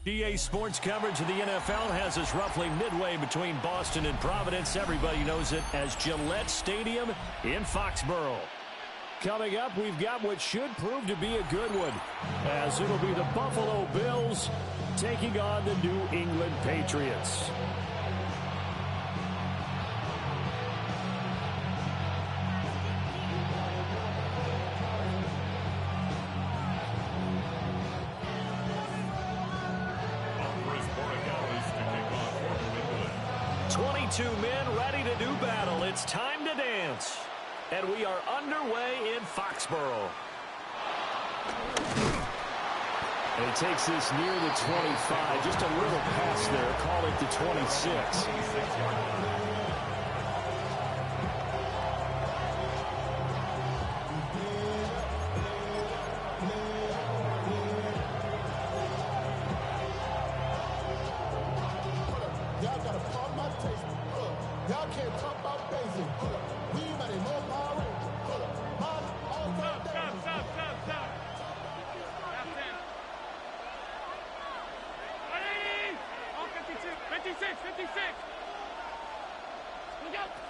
EA Sports coverage of the NFL has us roughly midway between Boston and Providence. Everybody knows it as Gillette Stadium in Foxborough. Coming up, we've got what should prove to be a good one, as it'll be the Buffalo Bills taking on the New England Patriots. Men ready to do battle. It's time to dance. And we are underway in Foxborough. And he takes this near the 25. Just a little pass there. Call it the 26.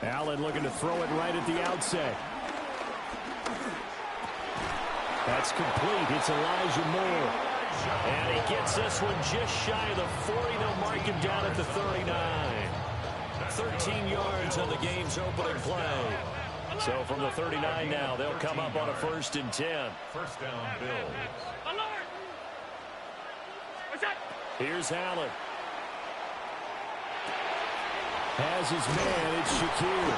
Allen looking to throw it right at the outset. That's complete. It's Elijah Moore. And he gets this one just shy of the 40. They'll mark him down at the 39. 13 yards on the game's opening play. So from the 39 now, they'll come up on a 1st and 10. First down, Bills. Here's Allen. Has his man, it's Shakir.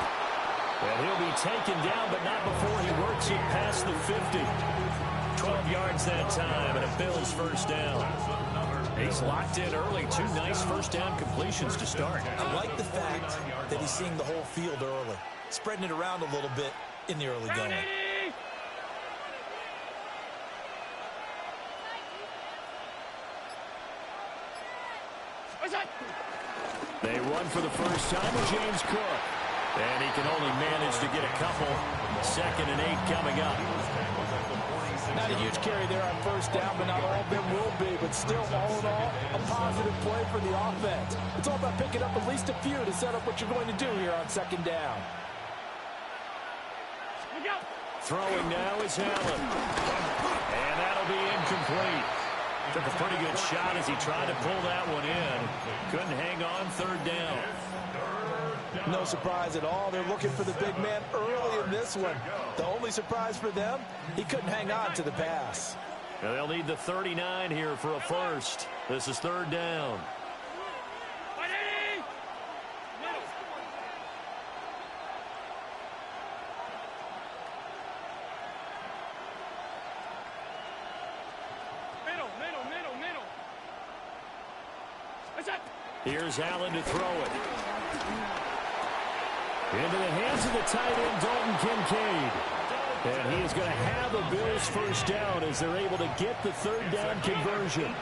And he'll be taken down, but not before he works it past the 50. 12 yards that time, and a Bills first down. He's locked in early. 2 nice first down completions to start. I like the fact that he's seeing the whole field early, spreading it around a little bit in the early going. They run for the first time with James Cook. And he can only manage to get a couple. 2nd and 8 coming up. Not a huge carry there on first down, but not all of them will be. But still, all in all, a positive play for the offense. It's all about picking up at least a few to set up what you're going to do here on 2nd down. Throwing now is Allen. And that'll be incomplete. Took a pretty good shot as he tried to pull that one in. Couldn't hang on 3rd down. No surprise at all. They're looking for the big man early in this one. The only surprise for them, he couldn't hang on to the pass. Now they'll need the 39 here for a first. This is 3rd down. Here's Allen to throw it. Into the hands of the tight end, Dalton Kincaid. And he is going to have a Bills first down as they're able to get the 3rd down conversion.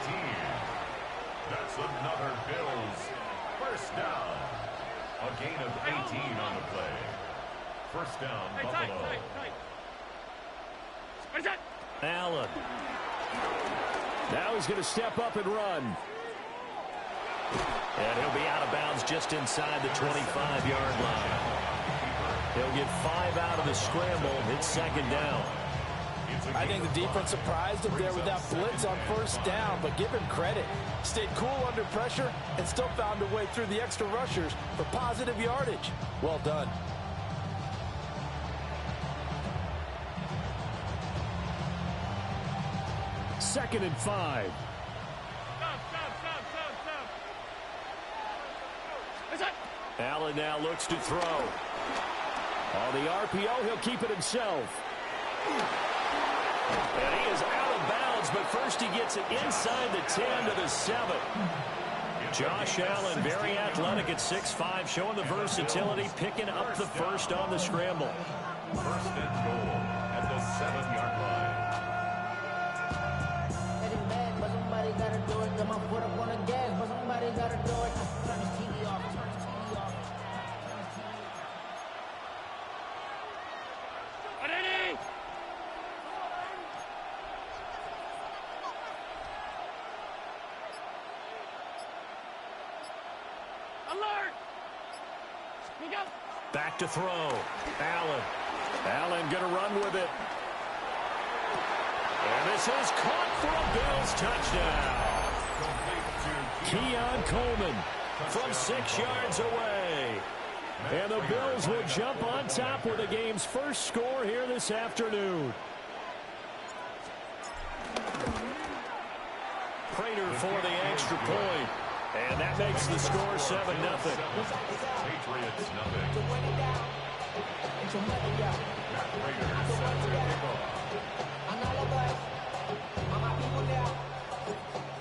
That's another Bills first down. A gain of 18 on the play. First down, Buffalo. Allen. Now he's going to step up and run. And he'll be out of bounds just inside the 25-yard line. He'll get 5 out of the scramble. It's 2nd down. I think the defense surprised him there with that blitz on first down, but give him credit. Stayed cool under pressure and still found a way through the extra rushers for positive yardage. Well done. Second and 5. Allen now looks to throw. On the RPO, he'll keep it himself. And he is out of bounds, but first he gets it inside the 10 to the 7. Josh Allen, very athletic at 6'5", showing the versatility, picking up the first on the scramble. First and goal at the 7-yard line. But somebody gotta do it. Got my foot up on the gas, but somebody gotta do it. Turn the TV off. Turn the TV off. Back to throw. Allen. Allen going to run with it. And this is caught for a Bills touchdown. Keon Coleman from 6 yards away. And the Bills will jump on top with the game's first score here this afternoon. Prater for the extra point. And that makes the score 7-0. Patriots nothing.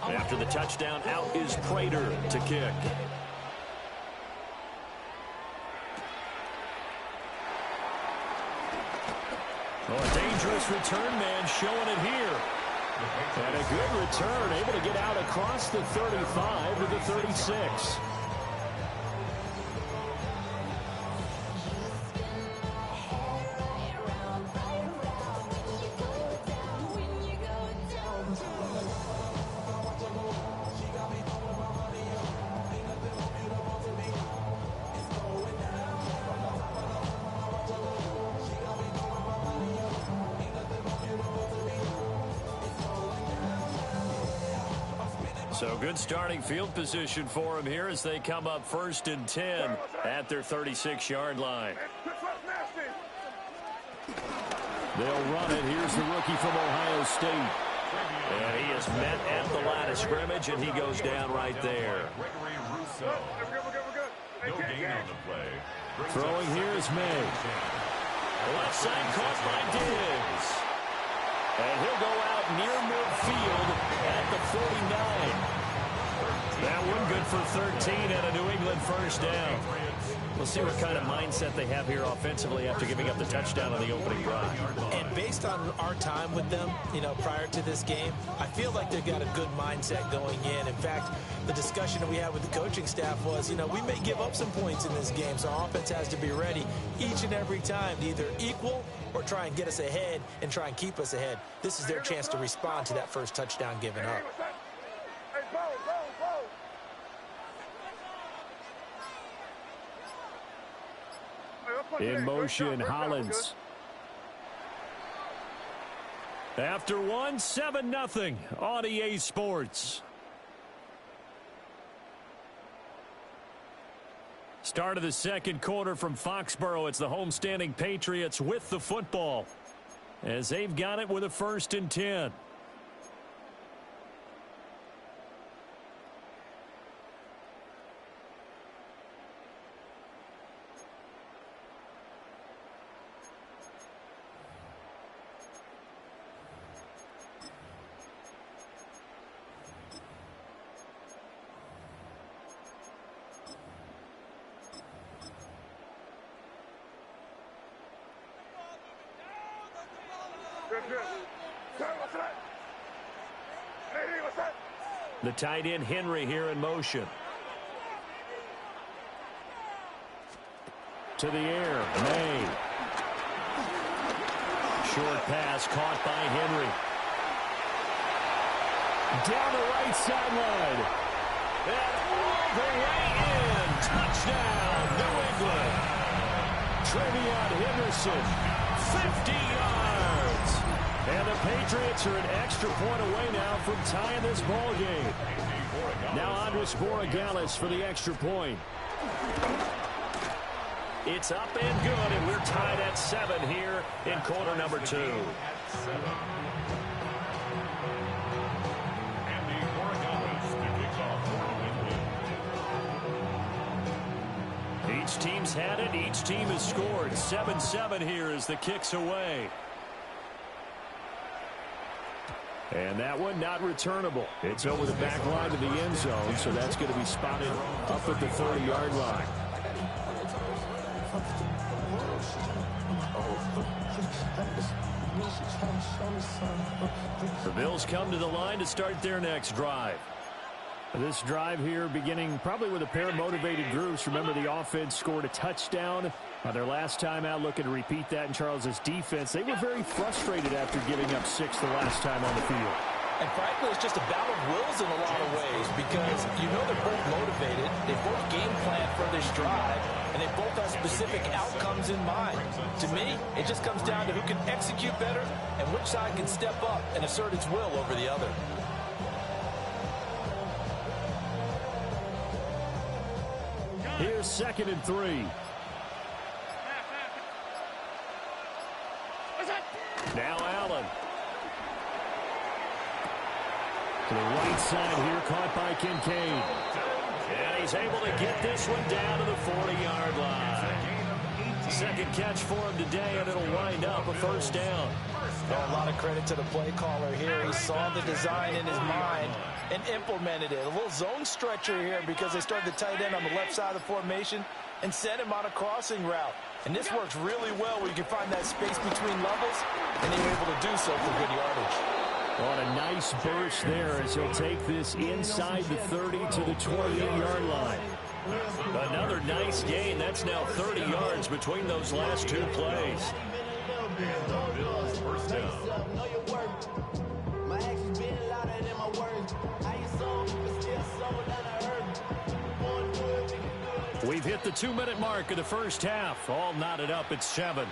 After the touchdown, out is Prater to kick. Oh, a dangerous return man showing it here. And a good return, able to get out across the 35 to the 36. So good starting field position for them here as they come up 1st and 10 at their 36-yard line. They'll run it. Here's the rookie from Ohio State. And he is met at the line of scrimmage, and he goes down right there. No gain on the play. Throwing here is May. Left side caught by Diggs. And he'll go out near midfield at the 49. That one good for 13 and a New England first down. We'll see what kind of mindset they have here offensively after giving up the touchdown on the opening drive. And based on our time with them, prior to this game, I feel like they've got a good mindset going in. In fact, the discussion that we had with the coaching staff was, we may give up some points in this game, so our offense has to be ready each and every time to either equal or try and get us ahead and try and keep us ahead. This is their chance to respond to that first touchdown given up. In motion, Hollins. After one, 7-0 on EA Sports. Start of the second quarter from Foxborough. It's the homestanding Patriots with the football as they've got it with a 1st and 10. The tight end Henry here in motion. To the air, May. Short pass caught by Henry. Down the right sideline. And all the way in. Touchdown, New England. Travion Henderson, 50 yards. And the Patriots are an extra point away now from tying this ball game. Now Andres Borregales for the extra point. It's up and good, and we're tied at 7 here in quarter number 2. Each team's had it. Each team has scored. 7-7 here as the kick's away. And that one not returnable. It's over the back line to the end zone, so that's going to be spotted up at the 30-yard line. The Bills come to the line to start their next drive. This drive here beginning probably with a pair of motivated groups. Remember, the offense scored a touchdown their last time out, looking to repeat that in Charles's defense. They were very frustrated after giving up 6 the last time on the field. And frankly, it's just a battle of wills in a lot of ways because they're both motivated. They both game plan first drive, and they both have specific outcomes in mind. To me, it just comes down to who can execute better and which side can step up and assert its will over the other. Here's 2nd and 3. Now Allen. To the right side here, caught by Kincaid. And he's able to get this one down to the 40-yard line. Second catch for him today, and it'll wind up a first down. A lot of credit to the play caller here. He saw the design in his mind and implemented it. A little zone stretcher here because they started the tight end on the left side of the formation and sent him on a crossing route. And this works really well where you can find that space between levels, and they were able to do so for good yardage. On a nice burst there as he'll take this inside the 30 to the 28-yard line. Another nice gain. That's now 30 yards between those last two plays. First down. We've hit the 2-minute mark of the first half. All knotted up at 7.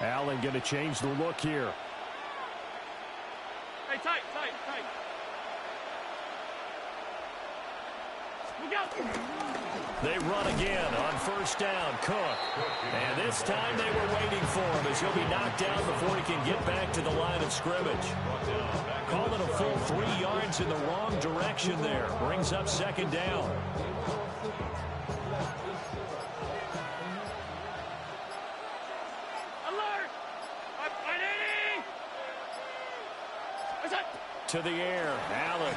Allen going to change the look here. Hey, tight. They run again on first down. Cook. And this time they were waiting for him as he'll be knocked down before he can get back to the line of scrimmage. Calling a full 3 yards in the wrong direction there. Brings up second down. To the air, Allen.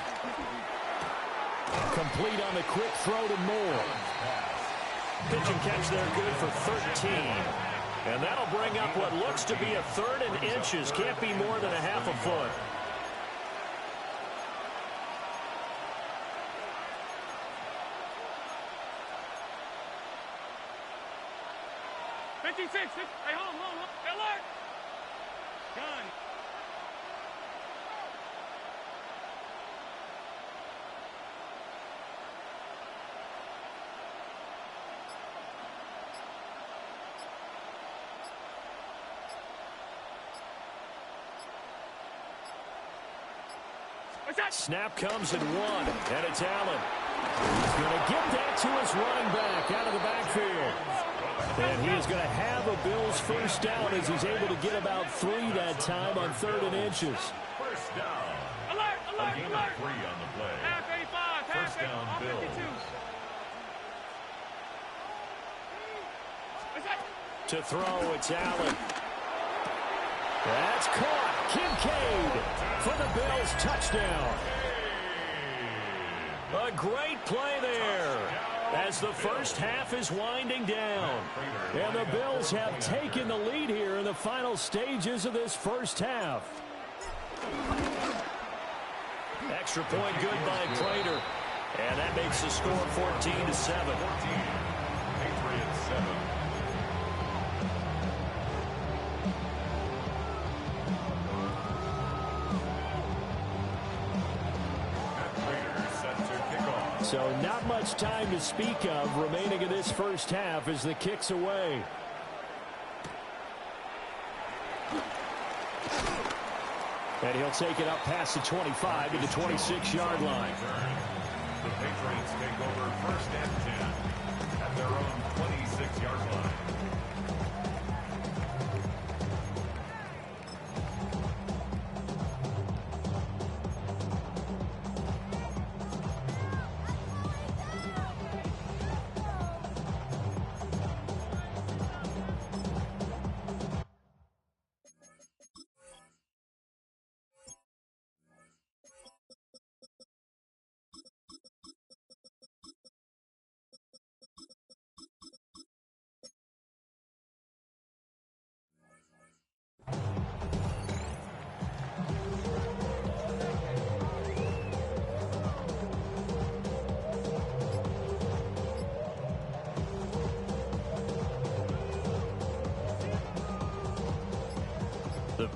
Complete on the quick throw to Moore. Pitch and catch there, good for 13. And that'll bring up what looks to be a 3rd and inches. Can't be more than a half a foot. Hey, hold on. Alert! Gun. Snap comes at 1, and it's Allen. He's going to get that to his running back out of the backfield. And he is going to have a Bills first down as he's able to get about 3 that time on 3rd and inches. First down. Alert! A gain of 3 on the play. Half 85. First down, Bills. To throw, it's Allen. That's caught. Kincaid for the Bills touchdown. A great play there as the first half is winding down. And the Bills have taken the lead here in the final stages of this first half. Extra point good by Prater. And that makes the score 14-7. Patriots 7. So not much time to speak of remaining in this first half as the kick's away. And he'll take it up past the 25 to the 26-yard line. The Patriots take over first and 10 at their own 26-yard line.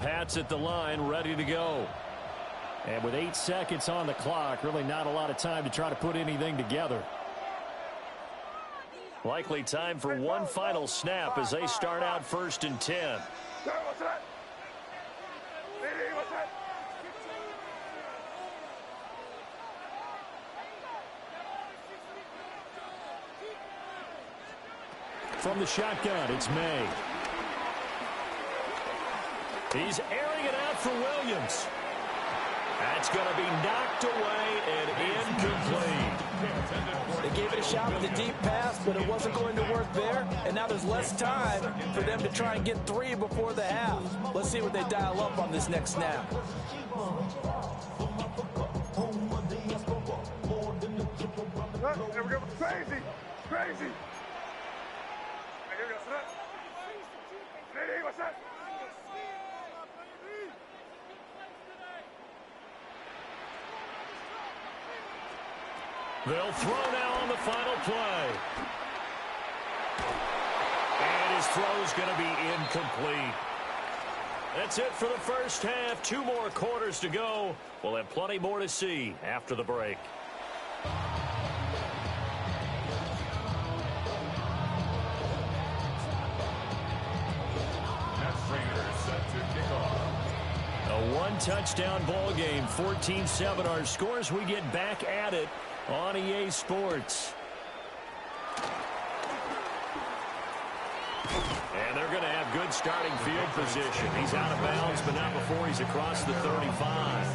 Pats at the line, ready to go. And with 8 seconds on the clock, really not a lot of time to try to put anything together. Likely time for one final snap as they start out 1st and 10. From the shotgun, it's May. He's airing it out for Williams. That's going to be knocked away and incomplete. They gave it a shot with a deep pass, but it wasn't going to work there. And now there's less time for them to try and get 3 before the half. Let's see what they dial up on this next snap. Crazy! Crazy! They'll throw now on the final play. And his throw's going to be incomplete. That's it for the first half. 2 more quarters to go. We'll have plenty more to see after the break. A 1-touchdown ball game, 14-7 our scores. We get back at it on EA Sports. And they're going to have good starting field position. He's out of bounds, but not before he's across the 35.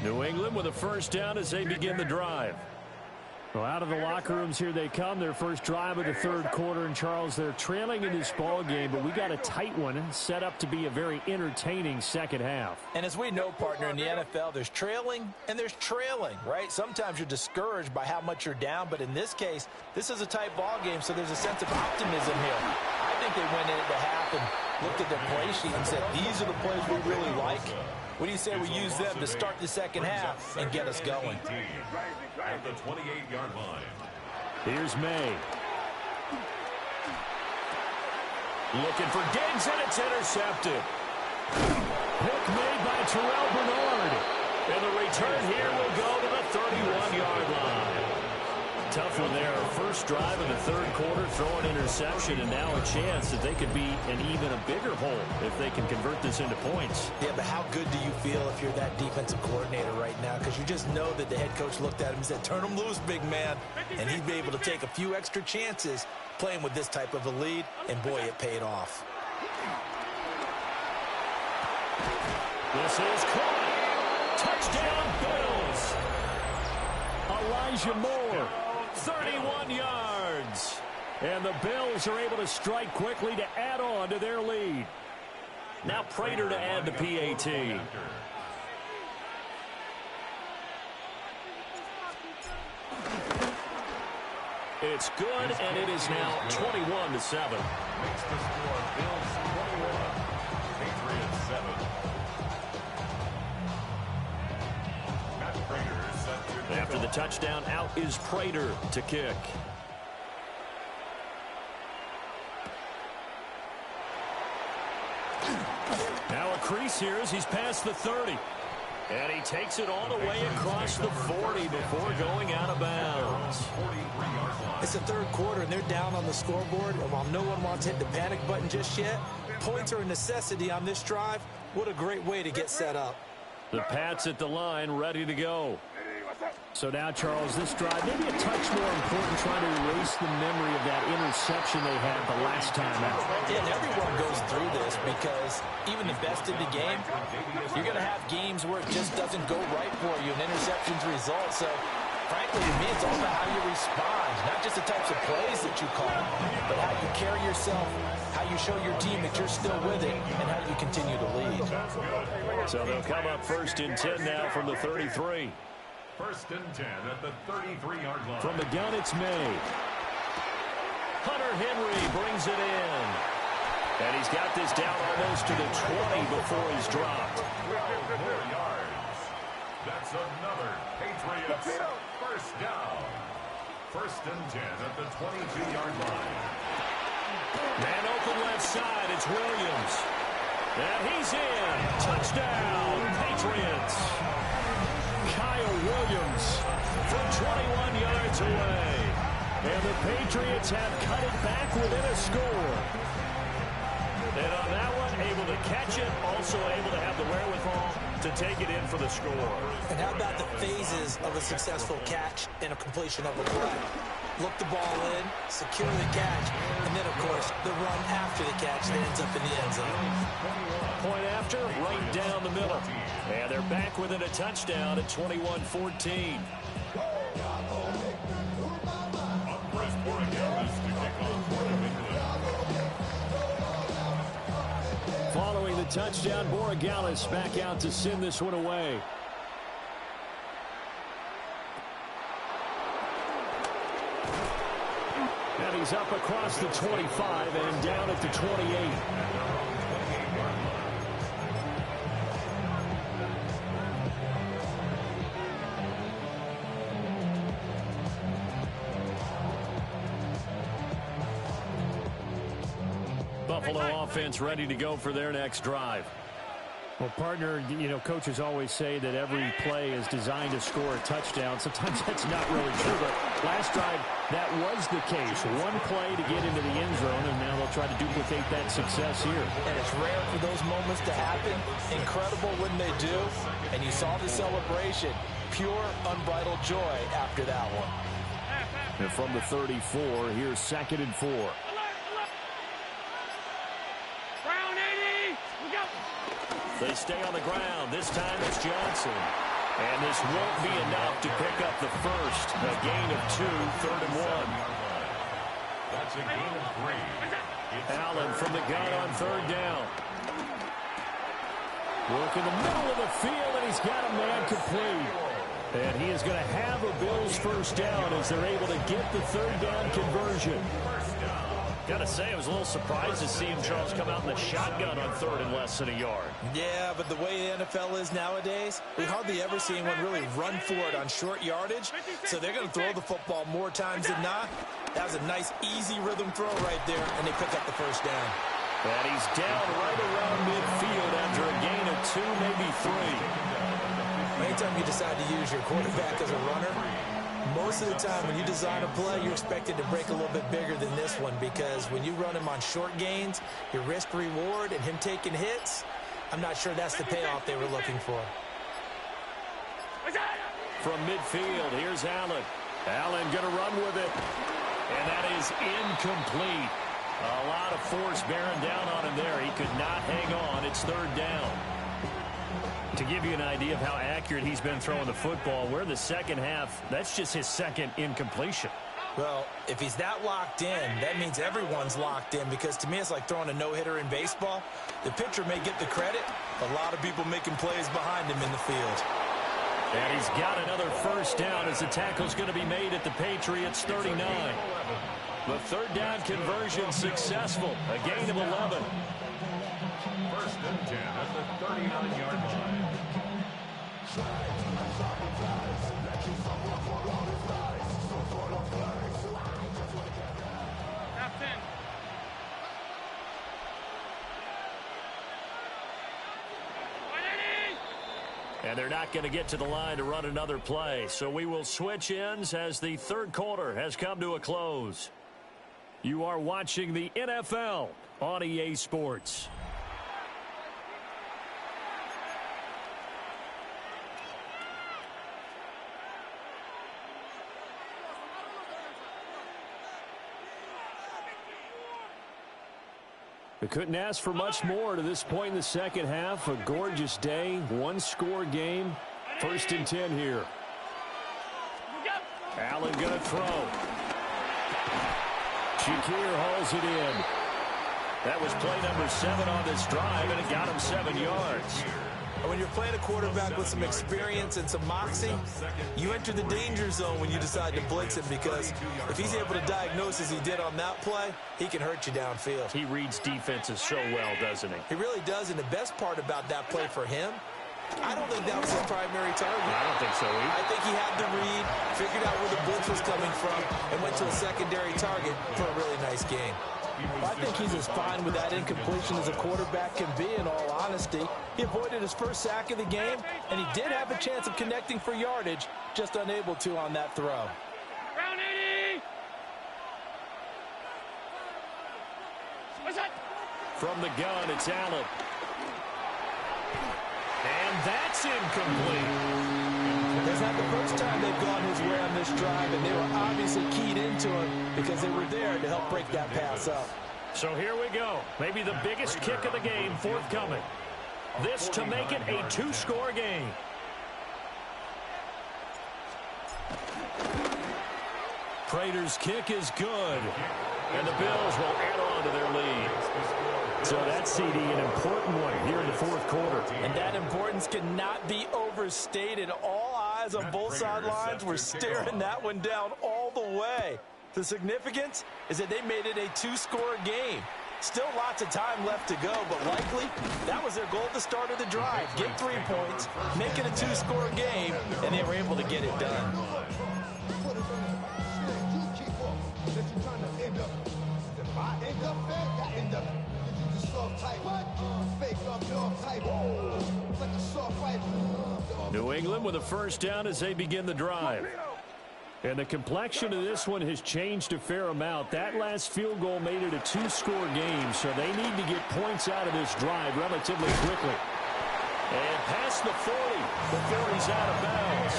New England with a first down as they begin the drive. Well, out of the locker rooms here they come. Their first drive of the 3rd quarter. And, Charles, they're trailing in this ball game, but we got a tight one set up to be a very entertaining second half. And as we know, partner, in the NFL, there's trailing and there's trailing, right? Sometimes you're discouraged by how much you're down, but in this case, this is a tight ball game, so there's a sense of optimism here. I think they went in at the half and looked at their play sheet and said, these are the plays we really like. What do you say we use them to start the second half and get us going? At the 28-yard line. Here's May. Looking for Diggs, and it's intercepted. Pick made by Terrell Bernard. And the return here will go to the 31-yard line. Tough one there. First drive in the 3rd quarter, throw an interception, and now a chance that they could be in even a bigger hole if they can convert this into points. Yeah, but how good do you feel if you're that defensive coordinator right now? Because you just know that the head coach looked at him and said, turn him loose, big man. And he'd be able to take a few extra chances playing with this type of a lead, and boy, it paid off. This is caught. Touchdown, Bills. Elijah Moore, 31 yards. And the Bills are able to strike quickly to add on to their lead. Now Prater to add the PAT. It's good, and it is now 21-7. Makes the score Bills 21, Patriots 7. Matt Prater set to kick After the touchdown, out is Prater to kick. Now a crease here as he's past the 30. And he takes it all the way across the 40 before going out of bounds. It's the 3rd quarter, and they're down on the scoreboard. And while no one wants to hit the panic button just yet, points are a necessity on this drive. What a great way to get set up. The Pats at the line, ready to go. So now, Charles, this drive maybe a touch more important, trying to erase the memory of that interception they had the last time out. Yeah, and everyone goes through this because even the best in the game, you're going to have games where it just doesn't go right for you, and interceptions result. So, frankly, to me, it's all about how you respond, not just the types of plays that you call, but how you carry yourself, how you show your team that you're still with it, and how you continue to lead. So they'll come up 1st and 10 now from the 33. 1st and 10 at the 33-yard line. From the gun, it's May. Hunter Henry brings it in. And he's got this down almost to the 20 before he's dropped. 4 yards. That's another Patriots first down. 1st and 10 at the 22-yard line. Man open left side. It's Williams. And he's in. Touchdown, Patriots. Kyle Williams from 21 yards away. And the Patriots have cut it back within a score. And on that one, able to catch it, also able to have the wherewithal to take it in for the score. And how about the phases of a successful catch and a completion of a play? Look the ball in, secure the catch, and then, of course, the run after the catch that ends up in the end zone. Point after, right down the middle. And they're back within a touchdown at 21-14. Following the touchdown, Borregales back out to send this one away. And he's up across the 25 and down at the 28. Buffalo offense ready to go for their next drive. Well, partner, you know, coaches always say that every play is designed to score a touchdown. Sometimes that's not really true, but last drive, that was the case. One play to get into the end zone, and now they'll try to duplicate that success here. And it's rare for those moments to happen. Incredible when they do. And you saw the celebration. Pure, unbridled joy after that one. And from the 34, here's 2nd and 4. They stay on the ground. This time it's Johnson. And this won't be enough to pick up the first. A gain of 2, 3rd and 1. That's a gain of 3. Allen from the gun on 3rd down. Work in the middle of the field, and he's got a man complete. And he is going to have a Bills first down as they're able to get the 3rd down conversion. Got to say, I was a little surprised to see him, Charles, come out in the shotgun on 3rd and less than a yard. Yeah, but the way the NFL is nowadays, we hardly ever see anyone really run for it on short yardage. So they're going to throw the football more times than not. That was a nice, easy rhythm throw right there, and they pick up the first down. And he's down right around midfield after a gain of 2, maybe 3. Anytime you decide to use your quarterback as a runner, most of the time when you design a play, you're expected to break a little bit bigger than this one, because when you run him on short gains, your risk reward and him taking hits, I'm not sure that's the payoff they were looking for. From midfield, here's Allen. Allen going to run with it. And that is incomplete. A lot of force bearing down on him there. He could not hang on. It's 3rd down. To give you an idea of how accurate he's been throwing the football, we're in the second half. That's just his 2nd incompletion. Well, if he's that locked in, that means everyone's locked in, because to me it's like throwing a no-hitter in baseball. The pitcher may get the credit, a lot of people making plays behind him in the field. And he's got another first down as the tackle's going to be made at the Patriots 39. The 3rd down conversion successful, a gain of 11. 1st and 10 at the 39-yard line. And they're not going to get to the line to run another play. So we will switch ends as the 3rd quarter has come to a close. You are watching the NFL on EA Sports. We couldn't ask for much more to this point in the second half. A gorgeous day, 1-score game. 1st and 10 here. Allen going to throw. Shakir hauls it in. That was play number 7 on this drive, and it got him 7 yards. When you're playing a quarterback with some experience and some moxie, you enter the danger zone when you decide to blitz him, because if he's able to diagnose as he did on that play, he can hurt you downfield. He reads defenses so well, doesn't he? He really does, and the best part about that play for him I don't think that was his primary target. I don't think so either. I think he had the read, figured out where the blitz was coming from, and went to a secondary target for a really nice gain. Well, I think he's as fine with that incompletion as a quarterback can be, in all honesty. He avoided his first sack of the game, and he did have a chance of connecting for yardage, just unable to on that throw. Round 80! What's that? From the gun, it's Allen. And that's incomplete. That's not the first time they've gone his way on this drive, and they were obviously keyed into it because they were there to help break that pass up. So here we go. Maybe the biggest kick of the game forthcoming. This to make it a 2-score game. Prater's kick is good. And the Bills will add on to their lead. So that's, CD, an important one here in the fourth quarter. And that importance cannot be overstated. All eyes on both sidelines were staring that one down all the way. The significance is that they made it a 2-score game. Still lots of time left to go, but likely that was their goal at the start of the drive. Get 3 points, make it a 2-score game, and they were able to get it done. New England with a first down as they begin the drive. And the complexion of this one has changed a fair amount. That last field goal made it a 2-score game, so they need to get points out of this drive relatively quickly. And past the 40, the 40's out of bounds.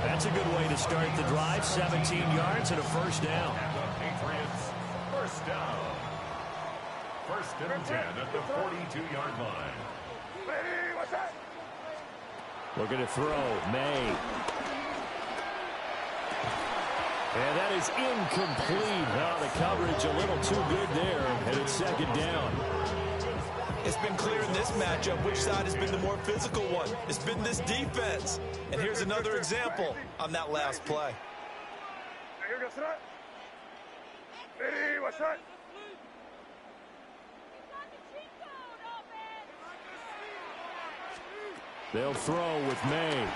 That's a good way to start the drive. 17 yards and a first down. Patriots, first down. First and 10 at the 42-yard line. Hey, what's that? Looking to throw. May. And that is incomplete. Now the coverage a little too good there, and it's second down. It's been clear in this matchup which side has been the more physical one. It's been this defense. And here's another example on that last play. Hey, what's that? Hey, what's that? They'll throw with May.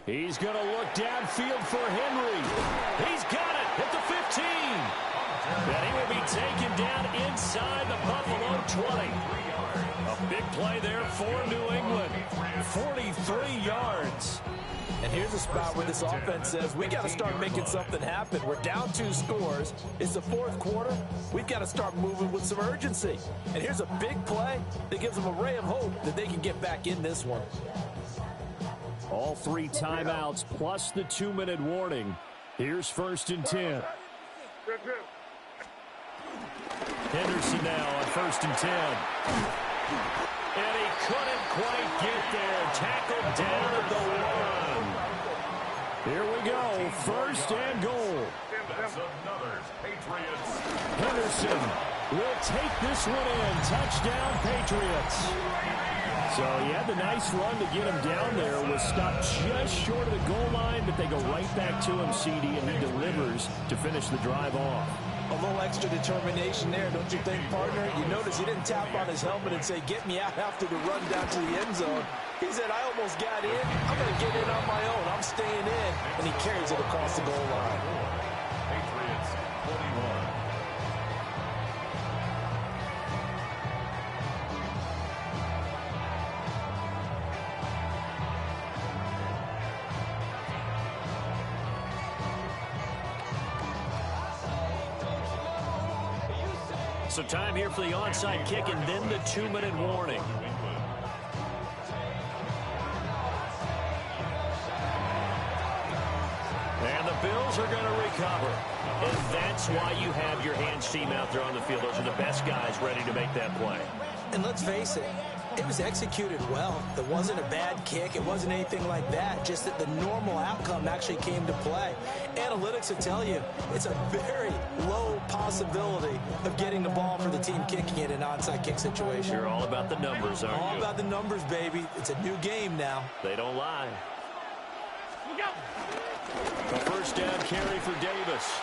He's going to look downfield for Henry. He's got it at the 15. And he will be taken down inside the Buffalo 20. A big play there for New England. 43 yards. And here's a spot where this offense says, we got to start making something happen. We're down 2 scores. It's the fourth quarter. We've got to start moving with some urgency. And here's a big play that gives them a ray of hope that they can get back in this one. All 3 timeouts plus the 2-minute warning. Here's first and 10. Henderson now on first and 10. And he couldn't quite get there. Tackled down at the 1. Here we go. First and goal. That's another Patriots. Henderson will take this one in. Touchdown, Patriots. So he had the nice run to get him down there. Was stopped just short of the goal line, but they go right back to him, CD, and he delivers to finish the drive off. A little extra determination there, don't you think, partner? You notice he didn't tap on his helmet and say, get me out after the run down to the end zone. He said, I almost got in. I'm going to get in on my own. I'm staying in. And he carries it across the goal line. Patriots 41. So time here for the onside kick and then the 2-minute warning. And the Bills are going to recover. And that's why you have your hands team out there on the field. Those are the best guys ready to make that play. And let's face it, it was executed well. It wasn't a bad kick. It wasn't anything like that. Just that the normal outcome actually came to play. Analytics will tell you it's a very low possibility of getting the ball for the team kicking it in an onside kick situation. You're all about the numbers, aren't you? All about the numbers, baby. It's a new game now. They don't lie. Look out! A first down carry for Davis.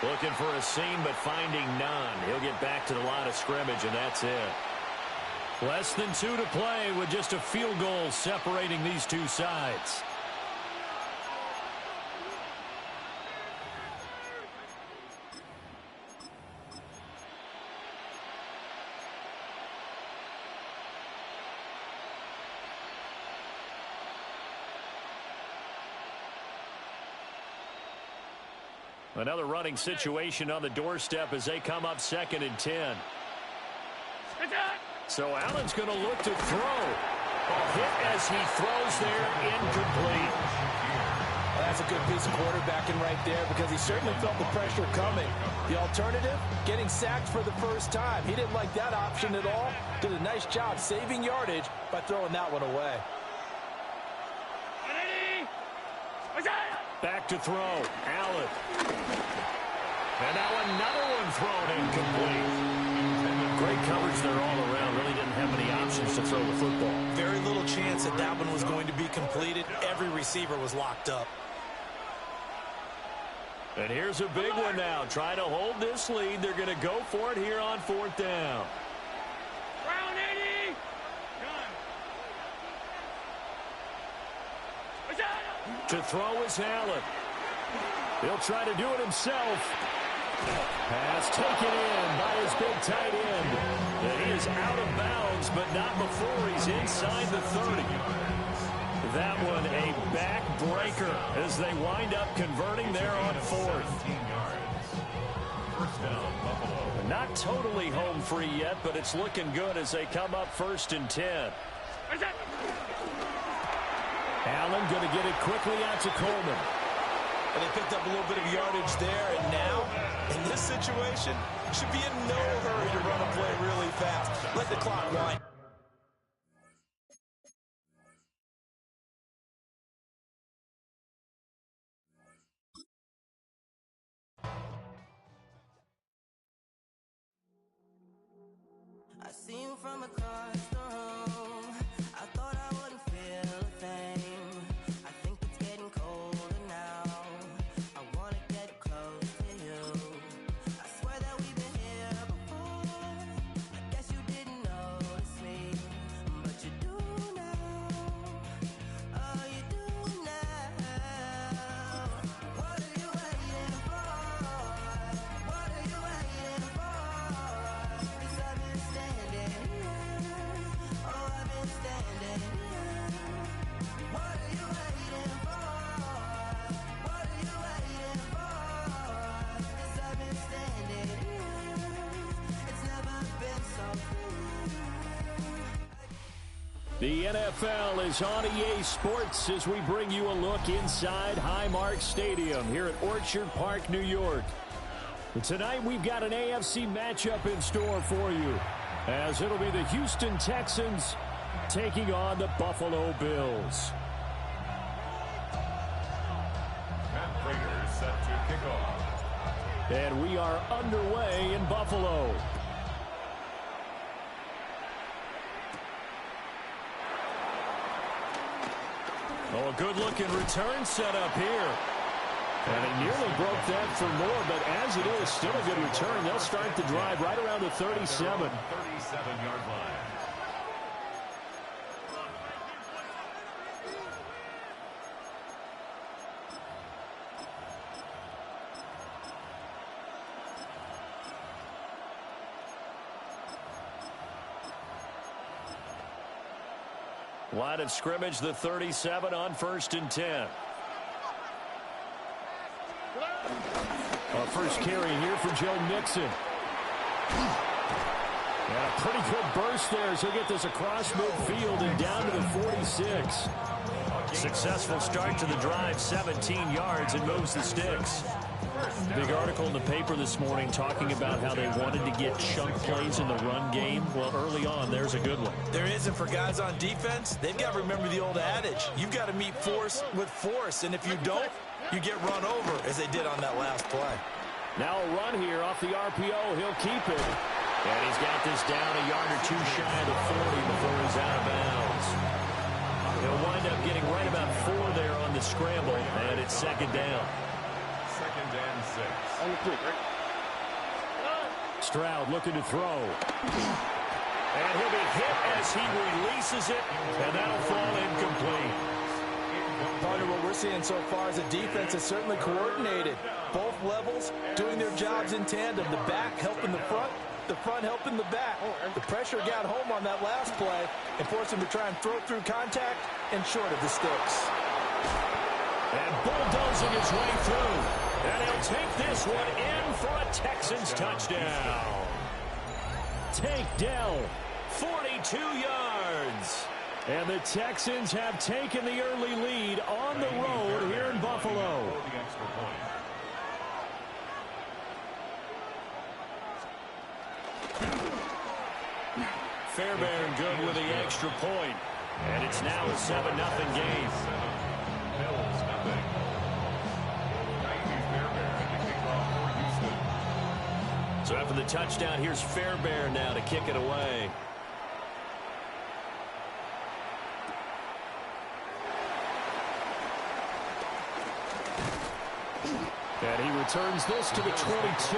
Looking for a seam, but finding none. He'll get back to the line of scrimmage, and that's it. Less than 2 to play with just a field goal separating these two sides. Another running situation on the doorstep as they come up 2nd and 10. So Allen's going to look to throw. A hit as he throws there, incomplete. That's a good piece of quarterbacking right there because he certainly felt the pressure coming. The alternative, getting sacked for the first time. He didn't like that option at all. Did a nice job saving yardage by throwing that one away. Back to throw. Allen. And now another one thrown incomplete. Great coverage there all around. Really didn't have many options to throw the football. Very little chance that that one was going to be completed. Every receiver was locked up. And here's a big one now. Trying to hold this lead. They're going to go for it here on 4th down. Round 80. To throw is Allen. He'll try to do it himself. Pass taken in by his big tight end. And he is out of bounds, but not before he's inside the 30. That one a backbreaker as they wind up converting there on 4th. Not totally home free yet, but it's looking good as they come up 1st and 10. Allen going to get it quickly out to Coleman. And they picked up a little bit of yardage there, and now, in this situation, should be in no hurry to run a play really fast. Let the clock wind. I see you from across the room. I thought I wouldn't feel a thing. I think it's getting colder now. I want to get close to you. I swear that we've been here before. I guess you didn't notice me, but you do now. Oh, you do now. What are you waiting for? What are you waiting for? 'Cause I've been standing here. Oh, I've been standing here. What are you waiting for? What are you waiting for? 'Cause I've been standing here. It's never been so clear. The NFL is on EA Sports as we bring you a look inside Highmark Stadium here at Orchard Park, New York. Tonight we've got an AFC matchup in store for you as it'll be the Houston Texans taking on the Buffalo Bills. Matt Prater set to kick off. And we are underway in Buffalo. Oh, a good-looking return set up here. And he nearly broke that for more, but as it is, still a good return. They'll start the drive right around the 37. 37-yard line. Line of scrimmage, the 37 on 1st and 10. Our first carry here for Joe Mixon. And a pretty good burst there as he'll get this across midfield and down to the 46. Successful start to the drive, 17 yards, and moves the sticks. Big article in the paper this morning talking about how they wanted to get chunk plays in the run game. Well, early on, there's a good one. There is, and for guys on defense, they've got to remember the old adage. You've got to meet force with force, and if you don't, you get run over, as they did on that last play. Now a run here off the RPO. He'll keep it. And he's got this down a yard or two shy of the 40 before he's out of bounds. He'll wind up getting right about 4 there on the scramble, and it's 2nd down. 2nd and 6. On the flick, right? Stroud looking to throw. And he'll be hit as he releases it, and that'll fall incomplete. Partner, what we're seeing so far is the defense is certainly coordinated. Both levels doing their jobs in tandem. The back helping the front helping the back. The pressure got home on that last play and forced him to try and throw through contact and short of the sticks. And bulldozing his way through. And he'll take this one in for a Texans touchdown. Tank Dell, 42 yards. And the Texans have taken the early lead on the road here in Buffalo. Fairbairn good with the extra point. And it's now a 7-0 game. So after the touchdown, here's Fairbairn now to kick it away. And he returns this to the 22.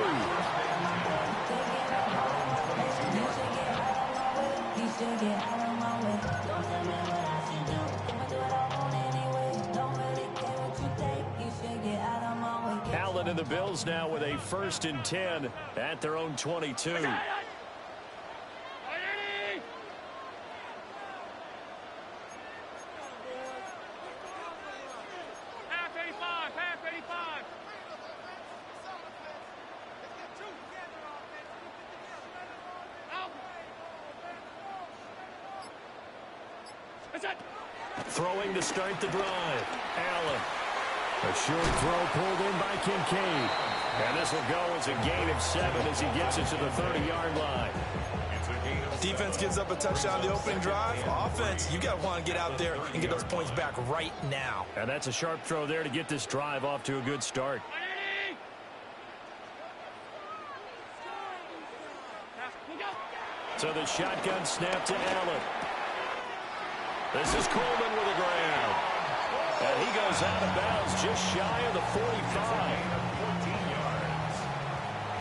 Allen and the Bills now with a 1st and 10 at their own 22. Throwing to start the drive. Allen. A short throw pulled in by Kincaid. And this will go as a gain of 7 as he gets it to the 30-yard line. Defense gives up a touchdown the opening drive. Offense, you got to want to get out there and get those points back right now. And that's a sharp throw there to get this drive off to a good start. So the shotgun snap to Allen. This is Coleman with a grab. And he goes out of bounds just shy of the 45. 14 yards.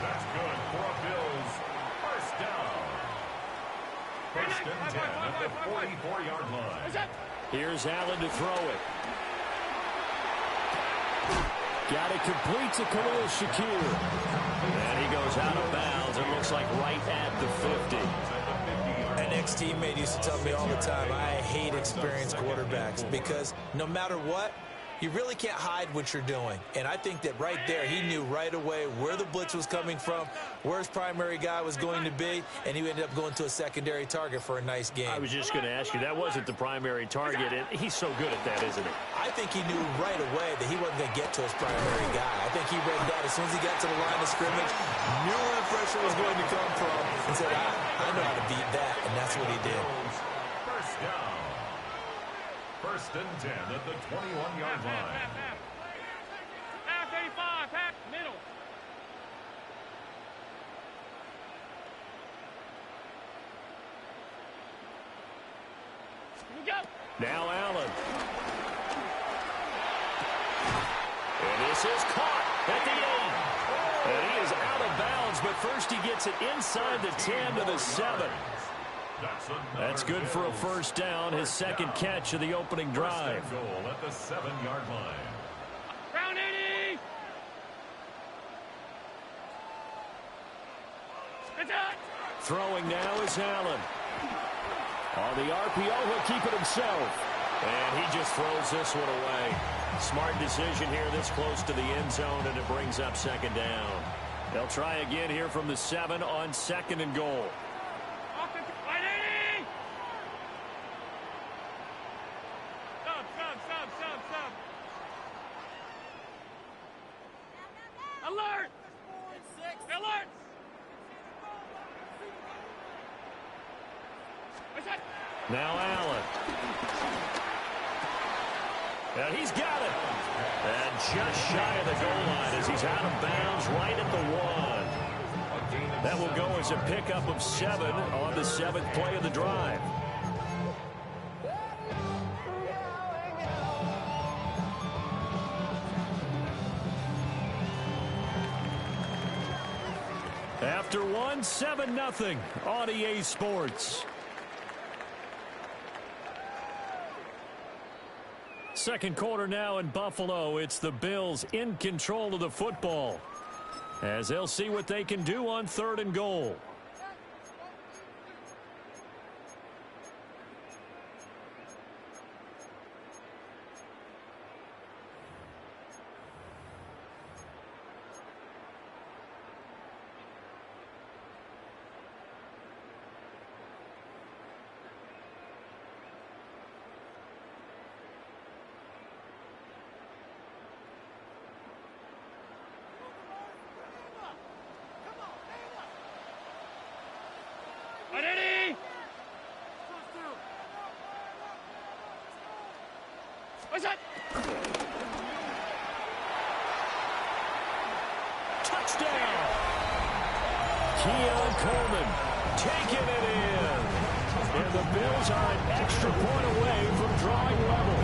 That's good for a Bills first down. 1st and 10 at the 44-yard line. Here's Allen to throw it. Got it complete to Khalil Shakir. And he goes out of bounds. It looks like right at the 50. An ex-teammate used to tell me all the time, I hate experienced quarterbacks because no matter what, you really can't hide what you're doing. And I think that right there, he knew right away where the blitz was coming from, where his primary guy was going to be, and he ended up going to a secondary target for a nice game. I was just going to ask you, that wasn't the primary target, and he's so good at that, isn't he? I think he knew right away that he wasn't going to get to his primary guy. I think he read that as soon as he got to the line of scrimmage, knew where the pressure was going to come from, and said, I know how to beat that, and that's what he did. First down. 1st and 10 at the 21-yard line. Half 85, half middle. Here we go. Now Allen. And this is caught at the 8. And he is out of bounds, but first he gets it inside the 10 to the 7. That's good for a first down, his second catch of the opening drive. Goal at the 7-yard line. Round 80. It's out. Throwing now is Allen. On the RPO, he'll keep it himself. And he just throws this one away. Smart decision here this close to the end zone, and it brings up 2nd down. They'll try again here from the 7 on 2nd and goal. Alert! Alert! Now Allen. And he's got it. And just shy of the goal line as he's out of bounds right at the 1. That will go as a pickup of 7 on the 7th play of the drive. After one, 7-0 on EA Sports. Second quarter now in Buffalo. It's the Bills in control of the football, as they'll see what they can do on 3rd and goal. Touchdown! Keon Coleman taking it in. And the Bills are an extra point away from drawing level.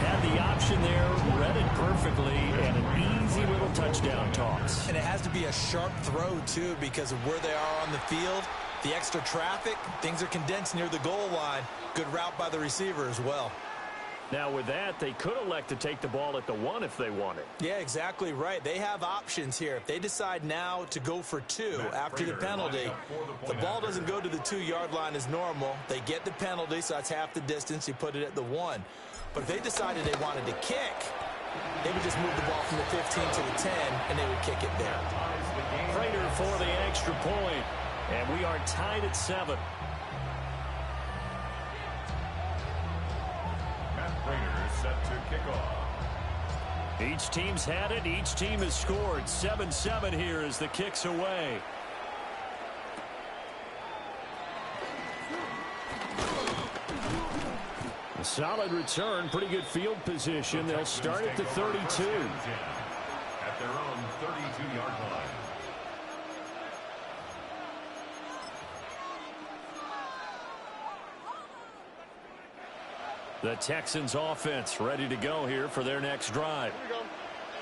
Had the option there, read it perfectly, and an easy little touchdown toss. And it has to be a sharp throw, too, because of where they are on the field. The extra traffic, things are condensed near the goal line. Good route by the receiver as well. Now with that, they could elect to take the ball at the 1 if they wanted. Yeah, exactly right. They have options here. If they decide now to go for 2 after the penalty, the ball doesn't go to the 2-yard line as normal. They get the penalty, so that's half the distance. You put it at the 1. But if they decided they wanted to kick, they would just move the ball from the 15 to the 10, and they would kick it there. Prater for the extra point, and we are tied at 7. Set to kick off. Each team's had it. Each team has scored. 7-7 here as the kick's away. A solid return. Pretty good field position. They'll start at the 32. At their own 32-yard line. The Texans offense ready to go here for their next drive.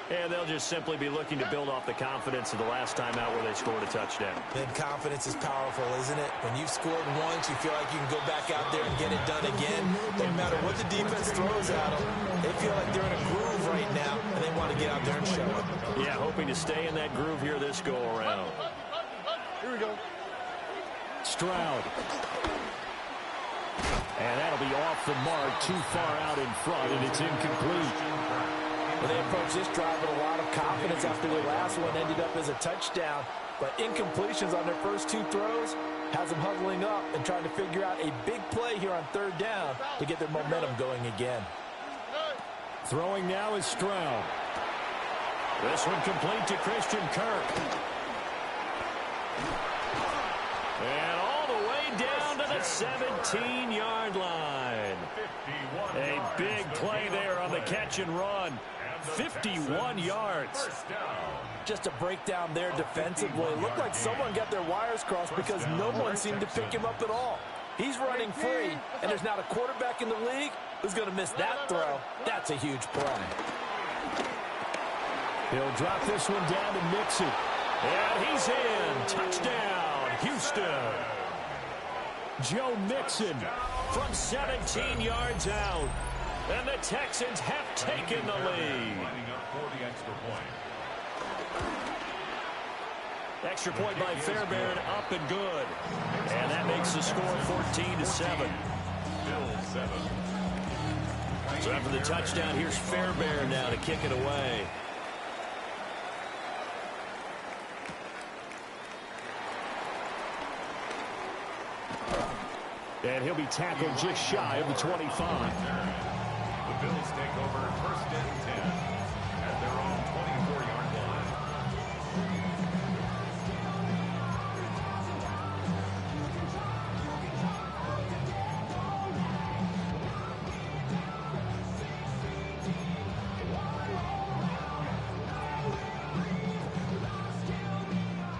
And they'll just simply be looking to build off the confidence of the last time out where they scored a touchdown. And confidence is powerful, isn't it? When you've scored once, you feel like you can go back out there and get it done again. No matter what the defense throws at them, they feel like they're in a groove right now, and they want to get out there and show it. Yeah, hoping to stay in that groove here this go-around. Here we go. Stroud. And that'll be off the mark, too far out in front, and it's incomplete. Well, they approached this drive with a lot of confidence after the last one ended up as a touchdown. But incompletions on their first 2 throws has them huddling up and trying to figure out a big play here on 3rd down to get their momentum going again. Throwing now is Stroud. This one complete to Christian Kirk. And all the way down to the 17-yard line. A big play there on the catch and run. 51 yards. Just a breakdown there defensively. It looked like someone got their wires crossed because no one seemed to pick him up at all. He's running free, and there's not a quarterback in the league who's going to miss that throw. That's a huge play. He'll drop this one down to Mixon. And he's in. Touchdown, Houston. Joe Mixon from 17 yards out. And the Texans have taken the lead. Lining up for the extra point. Extra point by Fairbairn, up and good. And that makes the score 14-7. Bills 7. So after the touchdown, here's Fairbairn now to kick it away. And he'll be tackled just shy of the 25. The Bills take over 1st and 10 at their own 24-yard line.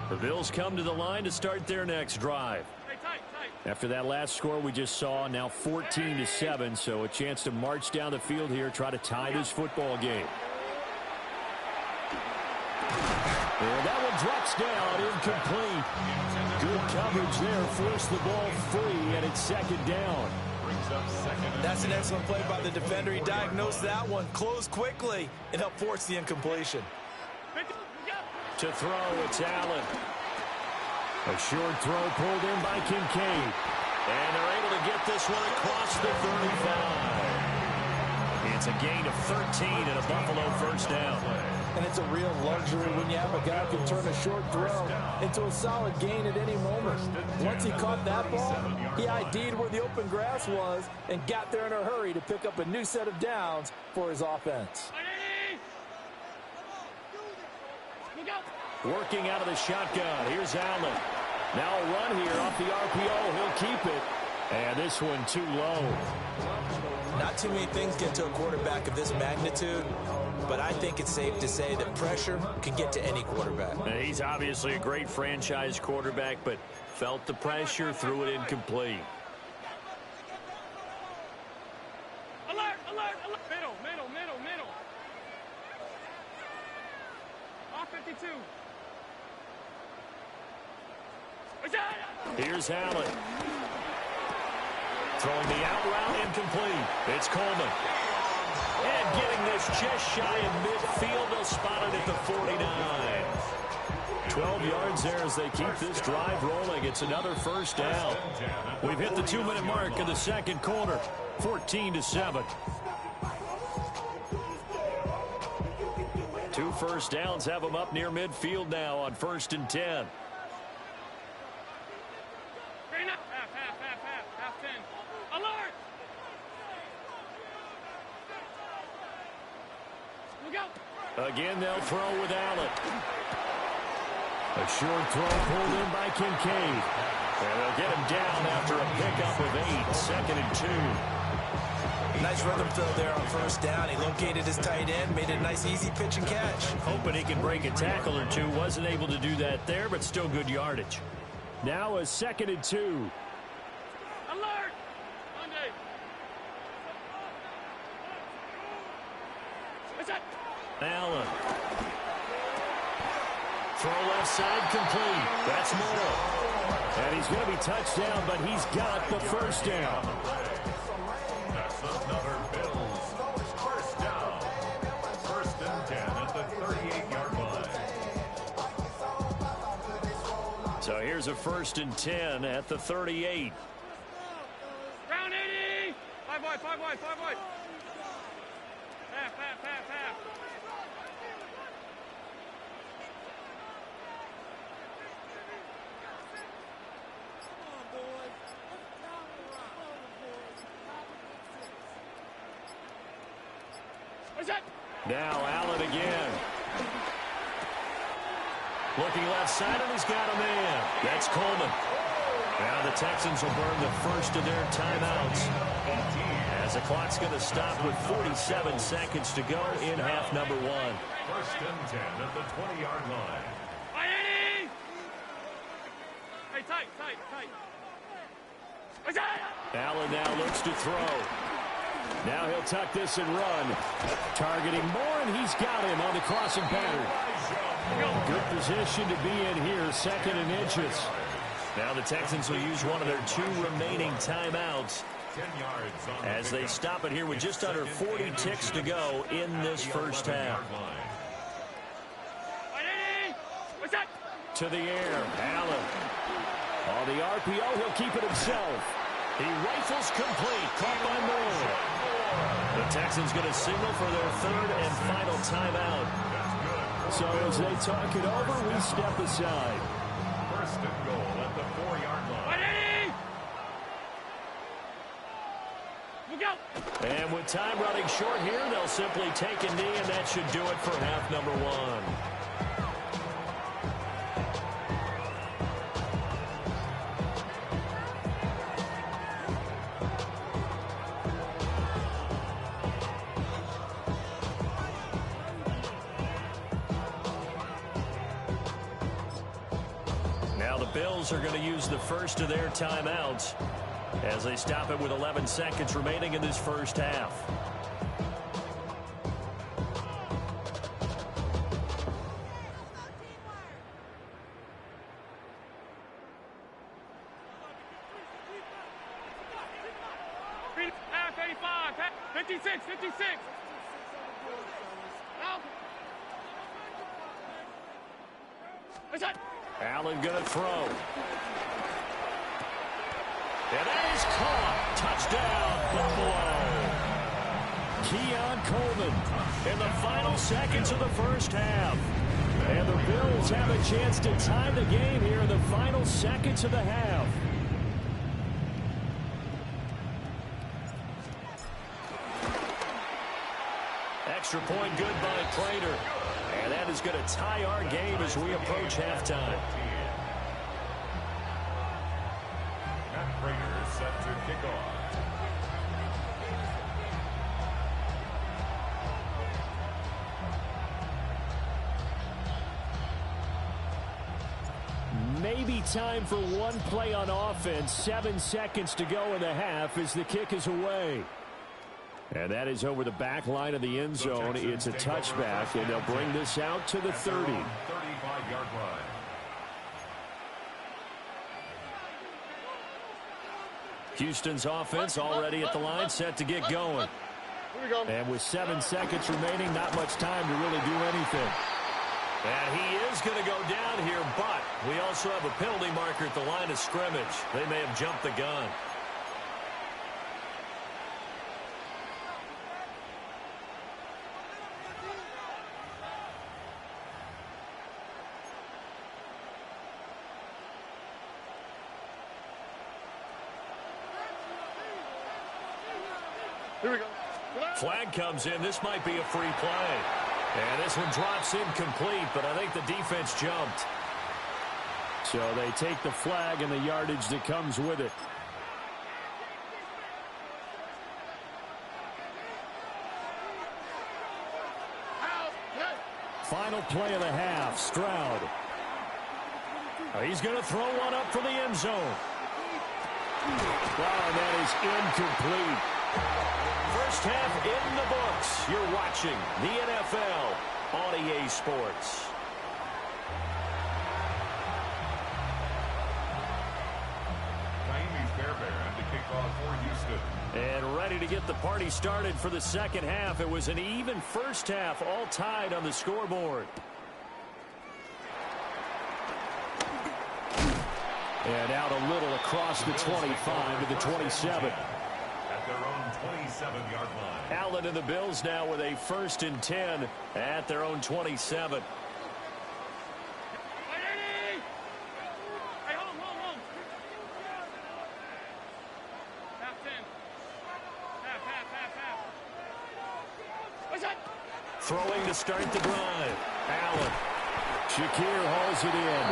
The Bills come to the line to start their next drive. After that last score we just saw, now 14-7, so a chance to march down the field here, try to tie this football game. And that one drops down, incomplete. Good coverage there, forced the ball free, and it's second down. That's an excellent play by the defender. He diagnosed that one, closed quickly, and helped force the incompletion. To throw, it's Allen. A short throw pulled in by Kincaid. And they're able to get this one across the 35. It's a gain of 13 and a Buffalo first down. And it's a real luxury when you have a guy who can turn a short throw into a solid gain at any moment. Once he caught that ball, he ID'd where the open grass was and got there in a hurry to pick up a new set of downs for his offense. Working out of the shotgun. Here's Allen. Now a run here off the RPO. He'll keep it. And this one too low. Not too many things get to a quarterback of this magnitude, but I think it's safe to say that pressure can get to any quarterback. And he's obviously a great franchise quarterback, but felt the pressure, threw it incomplete. Alert, alert, alert. Middle, middle, middle, middle. Off 52. Here's Allen. Throwing the out route, incomplete. It's Coleman. And getting this just shy of midfield. They'll spot it at the 49. 12 yards there as they keep this drive rolling. It's another first down. We've hit the 2-minute mark of the second quarter. 14-7. 2 first downs have them up near midfield now on 1st and 10. Half 10. Alert! Look out! Again, they'll throw with Allen. A short throw pulled in by Kincaid. And they'll get him down after a pickup of 8. 2nd and 2. Nice rhythm throw there on first down. He located his tight end, made it a nice, easy pitch and catch. Hoping he can break a tackle or two. Wasn't able to do that there, but still good yardage. Now a 2nd and 2. Alert! Monday. What's that? Allen. Throw left side complete. That's Moore. And he's going to be touched down, but he's got the first down. That's another Bills first down. 1st and 10 at the 38-yard line. So here's a 1st and 10 at the 38. Round 80! 5 wide, 5 wide, 5 wide. Half. What's that? Now Allen again. Looking left side, and he's got a man. That's Coleman. Now the Texans will burn the first of their timeouts, as the clock's going to stop with 47 seconds to go in half number 1. 1st and 10 at the 20-yard line. Hey, tight. Allen now looks to throw. Now he'll tuck this and run. Targeting Moore, and he's got him on the crossing pattern. Good position to be in here, 2nd and inches. Now the Texans will use one of their 2 remaining timeouts 10 yards on as they stop it here with just under 40 ticks to go in this first half. What's that? To the air, Allen. On the RPO, he'll keep it himself. He rifles complete, caught by Moore. The Texans going to signal for their 3rd and final timeout. So as they talk it over, we step aside. 1st and goal at the 4-yard line. Look out! And with time running short here, they'll simply take a knee, and that should do it for half number 1. Bills are going to use the first of their timeouts as they stop it with 11 seconds remaining in this first half. 56, 56. Out. Allen going to throw. And that is caught. Touchdown, Buffalo. Keon Coleman in the final seconds of the first half. And the Bills have a chance to tie the game here in the final seconds of the half. Extra point good by Prater. And that is going to tie our game as we approach halftime. Matt Prater is set to kick off. Maybe time for one play on offense. 7 seconds to go in the half as the kick is away. And that is over the back line of the end zone. It's a touchback, and they'll bring this out to the 30. 35-yard line. Houston's offense already at the line, set to get going. And with 7 seconds remaining, not much time to really do anything. And he is going to go down here, but we also have a penalty marker at the line of scrimmage. They may have jumped the gun. Here we go. Flag comes in. This might be a free play. And this one drops incomplete, but I think the defense jumped. So they take the flag and the yardage that comes with it. Final play of the half, Stroud. He's going to throw one up for the end zone. Oh, that is incomplete. First half in the books. You're watching the NFL on EA Sports. Fairbairn to kick off for Houston. And ready to get the party started for the second half. It was an even first half, all tied on the scoreboard. And out a little across the 25 to the 27. At their own 27-yard line. Allen and the Bills now with a 1st and 10 at their own 27. Throwing to start the drive. Allen. Shakir hauls it in.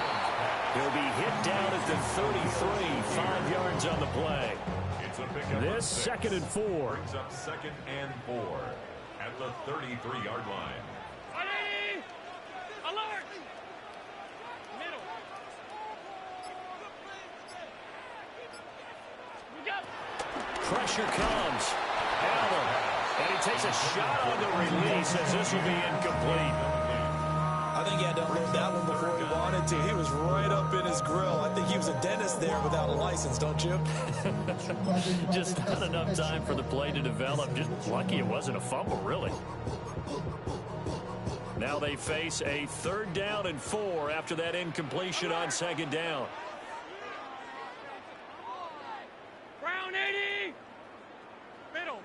He'll be hit down at the 33. 5 yards on the play. It's a pickup. This 2nd and 4. Brings up 2nd and 4 at the 33-yard line. Alert! Middle. We got. Pressure comes. Allen. And he takes a shot on the release as this will be incomplete. I think he had to unload that one before he wanted to. He was right up in his grill. I think he was a dentist there without a license, don't you? Just not enough time for the play to develop. Just lucky it wasn't a fumble, really. Now they face a 3rd down and 4 after that incompletion on 2nd down. Brown 80. Middle.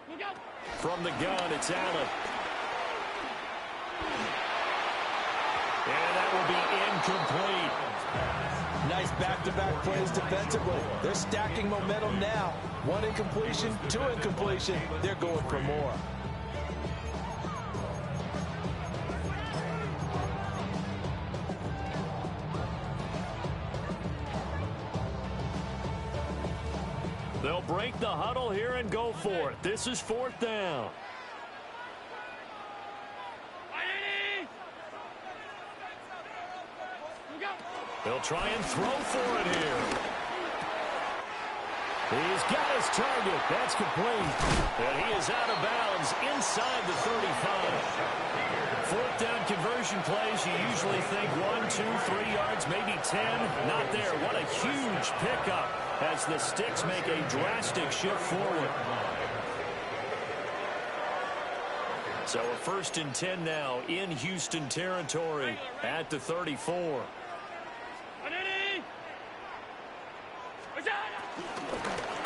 Look out. From the gun, it's Allen. And that will be incomplete. Nice back-to-back plays defensively. They're stacking momentum now. 1 incompletion, 2 incompletion. They're going for more. They'll break the huddle here and go for it. This is 4th down. They'll try and throw for it here. He's got his target. That's complete. And he is out of bounds inside the 35. 4th down conversion plays, you usually think 1, 2, 3 yards, maybe 10. Not there. What a huge pickup as the Sticks make a drastic shift forward. So a 1st and 10 now in Houston territory at the 34.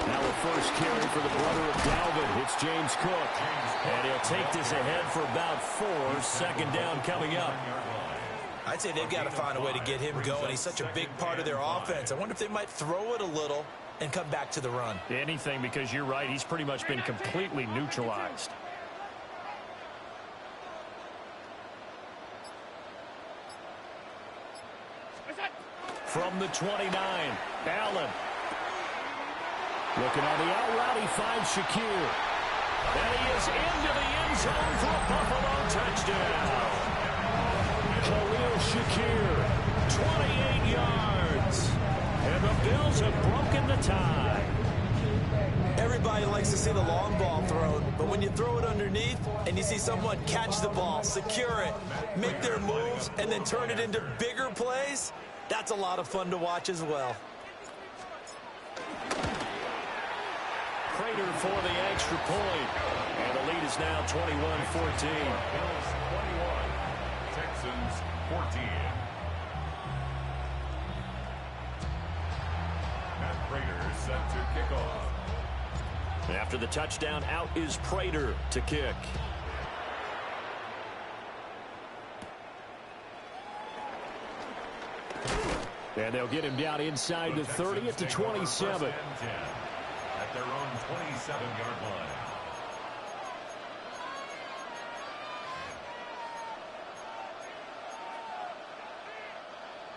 Now a first carry for the brother of Dalvin. It's James Cook. And he'll take this ahead for about 4. 2nd down coming up. I'd say they've got to find a way to get him going. He's such a big part of their offense. I wonder if they might throw it a little and come back to the run. Anything, because you're right. He's pretty much been completely neutralized. From the 29, Allen. Looking on the out route, he finds Shakir. And he is into the end zone for a Buffalo touchdown. Khalil Shakir, 28 yards. And the Bills have broken the tie. Everybody likes to see the long ball thrown, but when you throw it underneath and you see someone catch the ball, secure it, make their moves, and then turn it into bigger plays, that's a lot of fun to watch as well. Prater for the extra point. And the lead is now 21-14. Bills 21, Texans 14. Matt Prater set to kick off. After the touchdown, out is Prater to kick. And they'll get him down inside the 30 at the 27. At their own 27-yard line.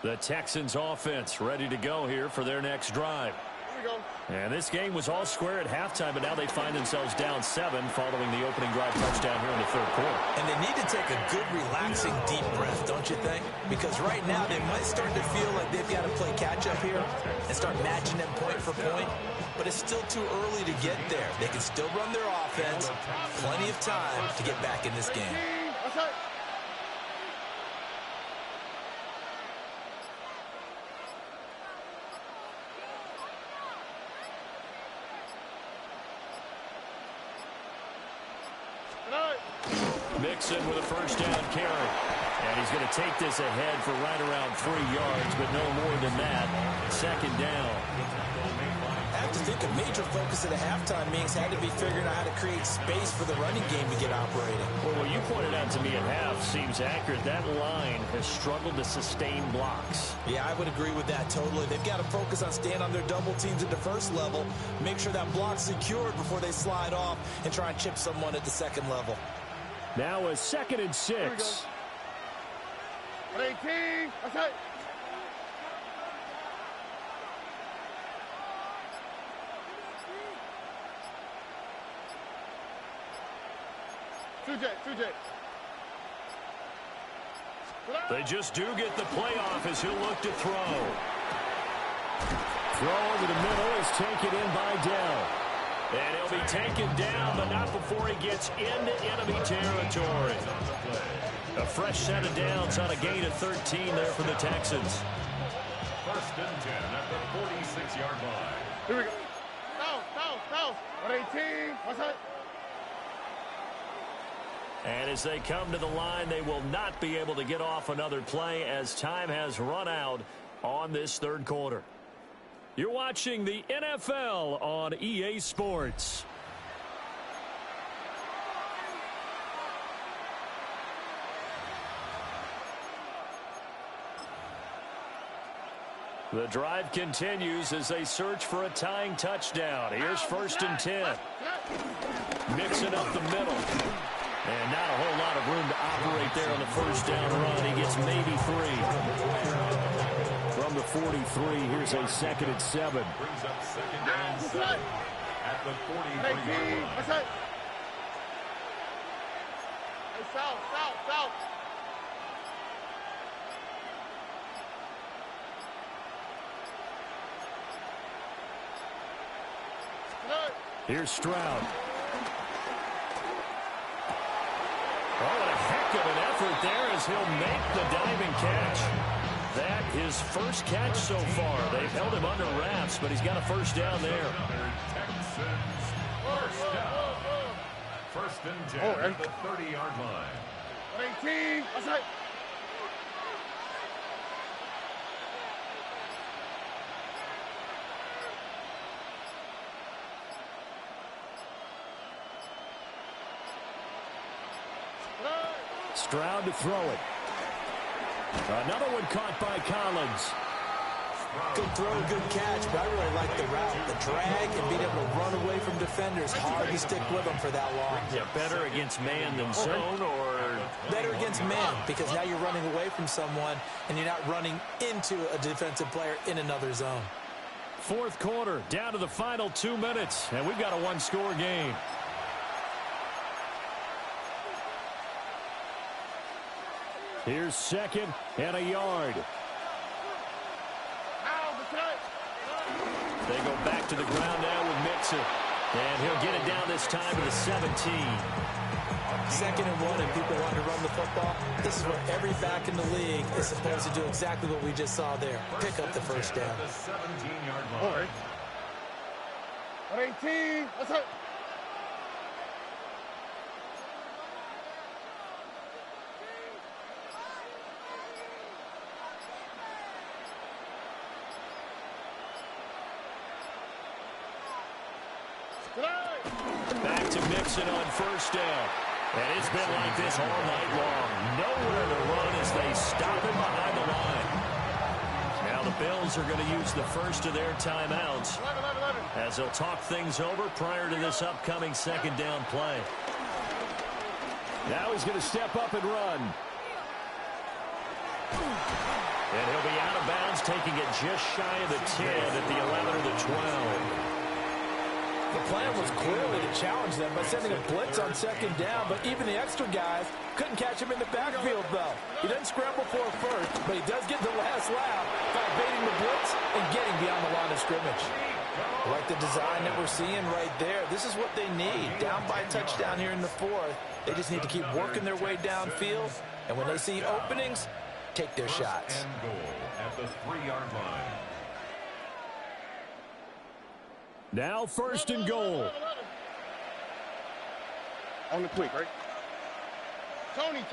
The Texans offense ready to go here for their next drive. Here we go. And this game was all square at halftime, but now they find themselves down 7 following the opening drive touchdown here in the 3rd quarter. And they need to take a good, relaxing, deep breath, don't you think? Because right now they might start to feel like they've got to play catch-up here and start matching them point for point. But it's still too early to get there. They can still run their offense. Plenty of time to get back in this game. Mixon with a 1st down carry. And he's going to take this ahead for right around 3 yards, but no more than that. 2nd down. I have to think a major focus at the halftime meetings had to be figuring out how to create space for the running game to get operating. Well, what you pointed out to me at half seems accurate. That line has struggled to sustain blocks. Yeah, I would agree with that totally. They've got to focus on staying on their double teams at the 1st level, make sure that block's secured before they slide off and try and chip someone at the 2nd level. Now a 2nd and 6. 18. That's it. They just do get the playoff as he'll look to throw. Throw over the middle is taken in by Dell. And he'll be taken down, but not before he gets into enemy territory. A fresh set of downs on a gain of 13 there for the Texans. 1st and 10 at the 46-yard line. Here we go. Foul. 18. What's that? And as they come to the line, they will not be able to get off another play as time has run out on this 3rd quarter. You're watching the NFL on EA Sports. The drive continues as they search for a tying touchdown. Here's 1st and 10. Mixing up the middle. And not a whole lot of room to operate there on the 1st down run. He gets maybe 3. From the 43, here's a 2nd and 7. Brings up 2nd and 7 at the 43-yard line. That's it. Hey, foul. Here's Stroud. Oh, what a heck of an effort there as he'll make the diving catch. That his 1st catch so far. They've held him under wraps, but he's got a 1st down there. Texans 1st down. 1st First and 10 at the 30-yard line. 18. Outside. Stroud to throw it. Another one caught by Collins. Good throw, good catch, but I really like the route. The drag and being able to run away from defenders. Hard to stick with them for that long. Yeah, better against man than zone, or? Better against man, because now you're running away from someone and you're not running into a defensive player in another zone. Fourth quarter, down to the final 2 minutes, and we've got a one-score game. Here's second and a yard. They go back to the ground now with Mixon. And he'll get it down this time to the 17. Second and 1, and people want to run the football. This is what every back in the league is supposed to do, exactly what we just saw there. Pick up the first down. The 17-yard line. 18. Let's go. Back to Mixon on first down. And it's been like this all night long. Nowhere to run as they stop him behind the line. Now the Bills are going to use the first of their timeouts as they'll talk things over prior to this upcoming second down play. Now he's going to step up and run. And he'll be out of bounds, taking it just shy of the 10 at the 11 or the 12. The plan was clearly to challenge them by sending a blitz on second down, but even the extra guys couldn't catch him in the backfield, though. He doesn't scramble for a first, but he does get the last lap by evading the blitz and getting beyond the line of scrimmage. I like the design that we're seeing right there. This is what they need. Down by a touchdown here in the fourth. They just need to keep working their way downfield, and when they see openings, take their shots. And goal at the 3-yard line. Now first and goal. On the quick, right? Tony.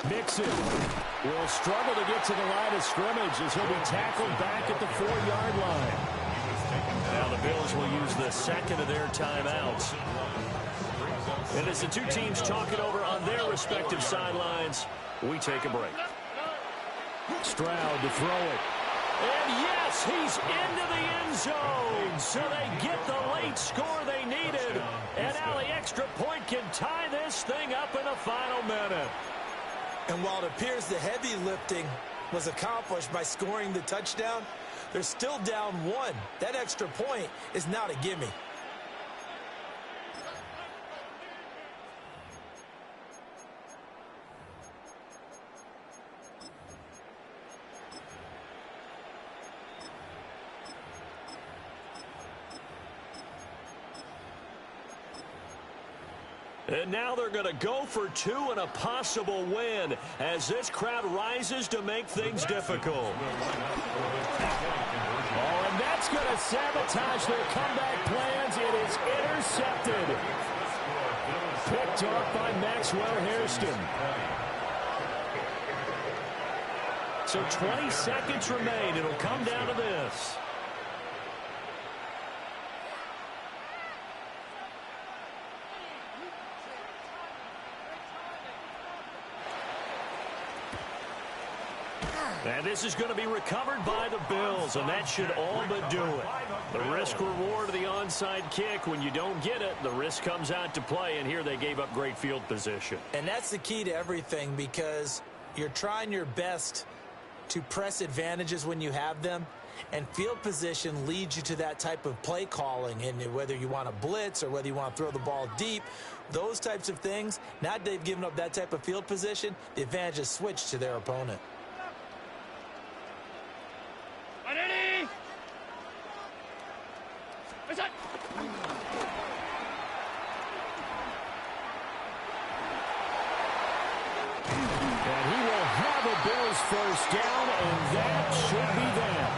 Mixon will struggle to get to the line of scrimmage as he'll be tackled back at the 4-yard line. Now the Bills will use the second of their timeouts. And as the two teams talk it over on their respective sidelines, we take a break. Stroud to throw it. And yes, he's into the end zone. So they get the late score they needed. And now the extra point can tie this thing up in the final minute. And while it appears the heavy lifting was accomplished by scoring the touchdown, they're still down 1. That extra point is not a gimme. And now they're going to go for 2 and a possible win as this crowd rises to make things difficult. Oh, and that's going to sabotage their comeback plans. It is intercepted. Picked off by Maxwell Hairston. So 20 seconds remain. It'll come down to this. And this is going to be recovered by the Bills, and that should all but do it. The risk-reward of the onside kick, when you don't get it, the risk comes out to play, and here they gave up great field position. And that's the key to everything, because you're trying your best to press advantages when you have them, and field position leads you to that type of play calling, and whether you want to blitz or whether you want to throw the ball deep, those types of things, now that they've given up that type of field position, the advantage is switched to their opponent. Ready? first down, and that should be that.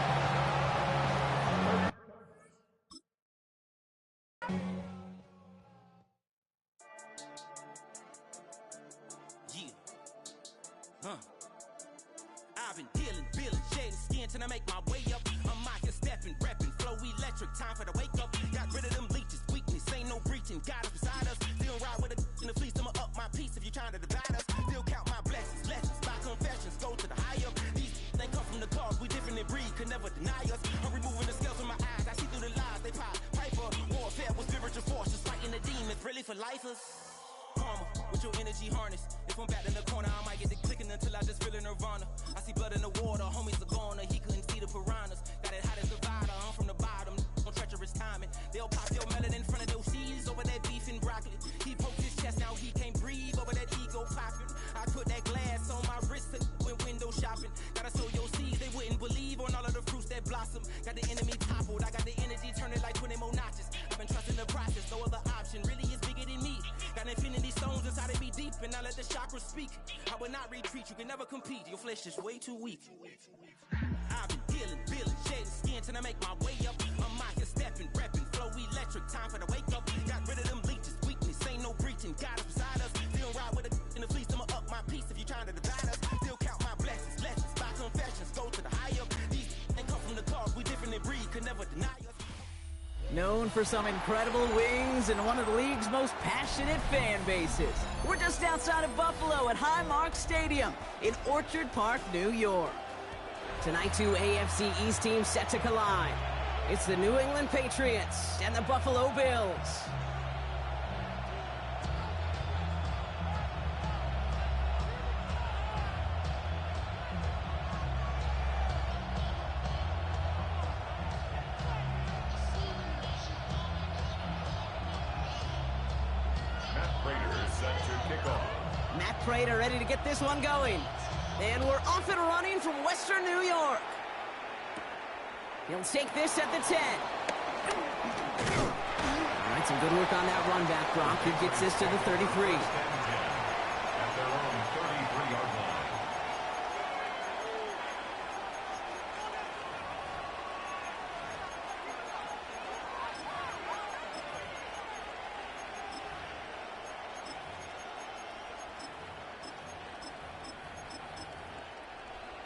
I've been dealing, shedding skin till I make my way up. I'm out here stepping, repping, flow electric, time for the wake up. Got rid of them leeches, weakness, ain't no breaching. God is beside us, still ride with a in the fleece. I'ma up my piece if you trying to divide us. Still count my blessings, lessons, by confessions, go to the higher. These they come from the cause, we different in breed, could never deny us. I'm removing the scales from my eyes, I see through the lies, they pop. Piper, warfare with spiritual forces, fighting the demons, really for lifers. Karma, with your energy harness. If I'm back in the corner, I might get the clicking until I just feel a nirvana. I see blood in the water, homies are gone, he couldn't see the piranhas. Got it hot as divider, I'm from the bottom, on treacherous timing. They'll pop your melon in front of those seeds over that beef and broccoli. He poked his chest, now he can't breathe over that ego popping. I put that glass on my wrist when window shopping. Gotta sow your seeds, they wouldn't believe on all of the fruits that blossom. Got the enemy toppled, I got the energy turning like 20 more notches. I've been trusting the process, no other option really is bigger than me. Got infinity stones inside of me deep, and I let the chakras speak. I will not retreat, you can never compete, your flesh is way too weak. I've been dealing, shedding skin till I make my way up. I'm out here stepping, repping, flow electric, time for the wake up. Got rid of them leeches, weakness, ain't no breaching. God is beside us, still ride with a in the fleece. I'ma up my piece if you trying to divide us. Still count my blessings, lessons, by confessions, go to the higher. These ain't come from the cause, we different in breed, could never deny us. Known for some incredible wings and one of the league's most passionate fan bases. We're just outside of Buffalo at Highmark Stadium in Orchard Park, New York. Tonight, two AFC East teams set to collide. It's the New England Patriots and the Buffalo Bills. Matt Prater ready to get this one going. And we're off and running from Western New York. He'll take this at the 10. All right, some good work on that run back, Brock. He gets this to the 33. At their own 33-yard line.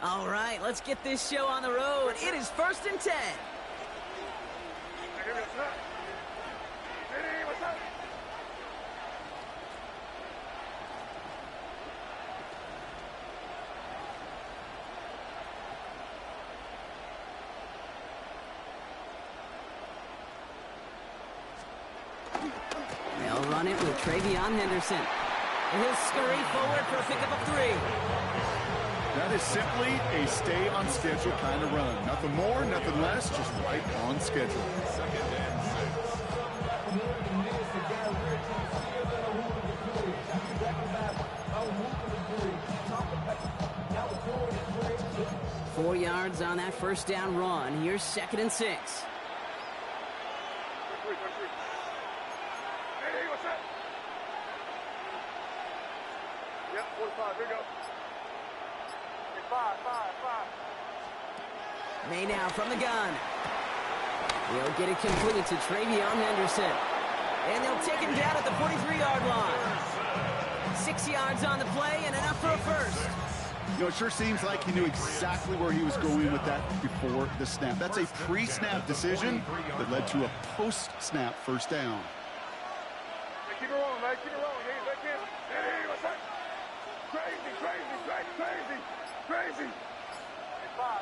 All right, let's get this show on the road. It is 1st and 10. They'll run it with Travion Henderson. And he'll scurry forward for a pickup of 3. That is simply a stay on schedule kind of run. Nothing more, nothing less, just right on schedule. 2nd and 6. 4 yards on that first down run. Here's 2nd and 6. Hey, what's up? Yep, 45, here we go. 5. May now from the gun. He'll get it complete to Travion Henderson. And they'll take him down at the 43-yard line. 6 yards on the play and enough for a first. You know, it sure seems like he knew exactly where he was going with that before the snap. That's a pre-snap decision that led to a post-snap first down. Hey, keep it rolling, man. Keep it rolling. Hey, what's up? Crazy. 5.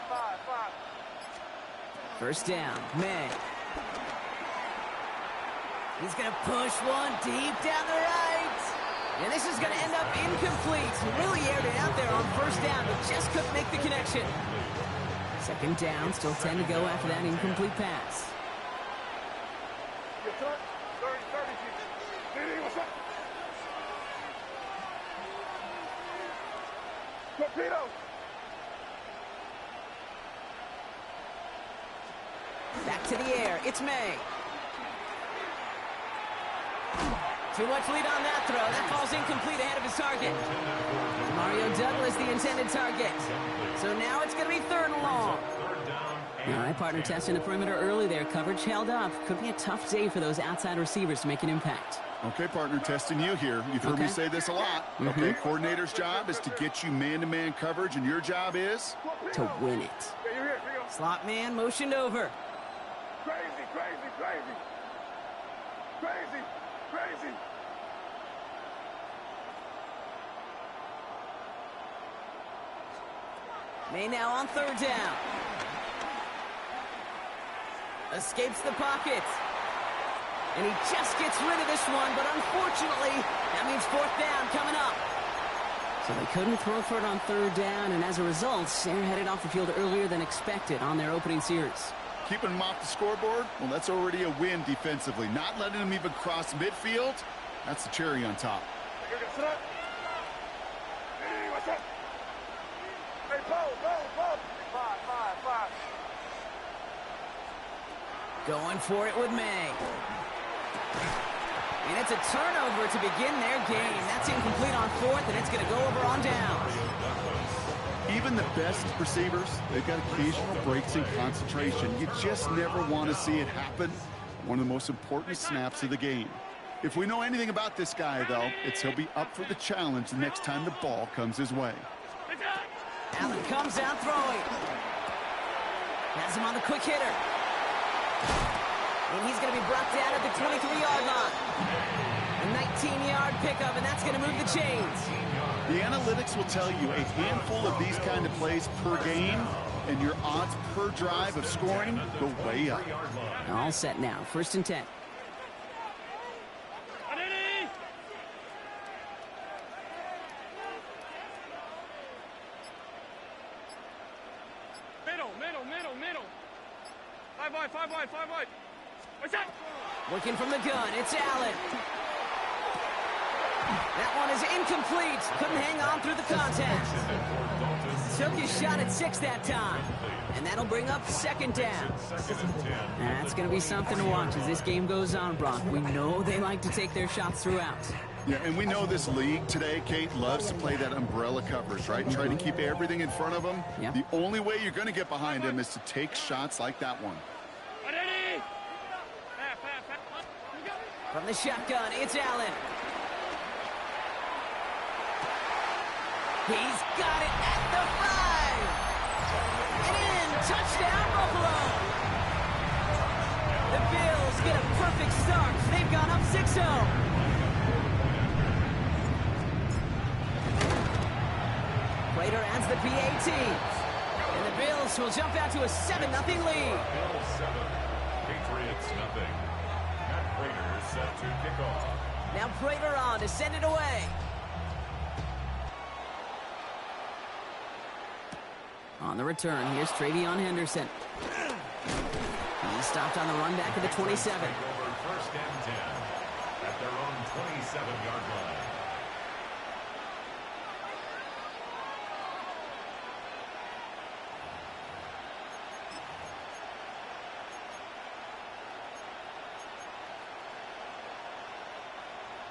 First down, May. He's going to push one deep down the right. And this is going to end up incomplete. He really aired it out there on first down, but just couldn't make the connection. 2nd down, still 10 to go after that incomplete pass. Yes, sir. 30. Hey, what's up? Torpedo. Back to the air. It's May. Too much lead on that throw. That falls incomplete ahead of his target. Mario Douglas, the intended target. So now it's going to be 3rd and long. All right, partner, testing the perimeter early there. Coverage held up. Could be a tough day for those outside receivers to make an impact. Okay, partner, testing you here. You've heard me say this a lot. Okay, coordinator's job is to get you man-to-man coverage, and your job is? To win it. Slot man motioned over. Crazy, crazy, crazy. Crazy, crazy. May now on 3rd down. Escapes the pocket. And he just gets rid of this one, but unfortunately, that means 4th down coming up. So they couldn't throw for it on 3rd down, and as a result, they're headed off the field earlier than expected on their opening series. Keeping them off the scoreboard? Well, that's already a win defensively. Not letting them even cross midfield, that's the cherry on top. Hey, what's up? Hey, Paul. 5. Going for it with May. And it's a turnover to begin their game. That's incomplete on 4th, and it's going to go over on down. Even the best receivers, they've got occasional breaks in concentration. You just never want to see it happen. One of the most important snaps of the game. If we know anything about this guy, though, it's he'll be up for the challenge the next time the ball comes his way. Allen comes out throwing. Has him on the quick hitter. And he's going to be brought down at the 23-yard line. A 19-yard pickup, and that's going to move the chains. The analytics will tell you a handful of these kind of plays per game, and your odds per drive of scoring go way up. All set now. 1st and 10. Middle. 5 wide. What's that? Working from the gun, it's Allen. That one is incomplete. Couldn't hang on through the contact. Took his shot at 6 that time. And that'll bring up 2nd down. That's going to be something to watch as this game goes on, Brock. We know they like to take their shots throughout. Yeah, and we know this league today, Kate, loves to play that umbrella coverage, right? Try to keep everything in front of them. Yep. The only way you're going to get behind him is to take shots like that one. From the shotgun, it's Allen. He's got it at the 5. And in, touchdown Buffalo. The Bills get a perfect start. They've gone up 6-0. Prater adds the PAT. And the Bills will jump out to a 7-0 lead. Bills 7, Patriots nothing. Matt Prater set to kick off. Now Prater on to send it away. On the return, here's Travion Henderson. He's stopped on the run back of the 27. 1st and 10 at their own 27-yard line.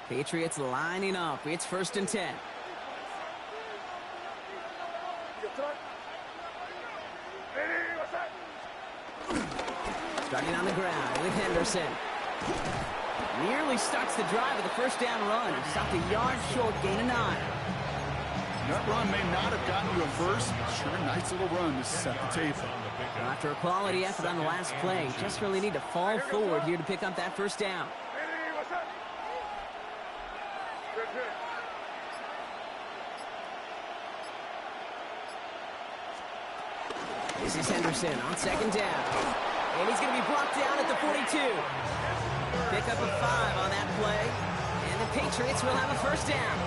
Patriots lining up. It's 1st and 10. Starting on the ground with Henderson. Nearly starts the drive with a 1st down run. Stopped a yard short, gain of 9. That run may not have gotten you a first. Sure, nice little run to set the table. After a quality effort on the last play, just really need to fall forward here to pick up that 1st down. This is Henderson on 2nd down. And he's going to be blocked down at the 42. Pick up a 5 on that play. And the Patriots will have a 1st down.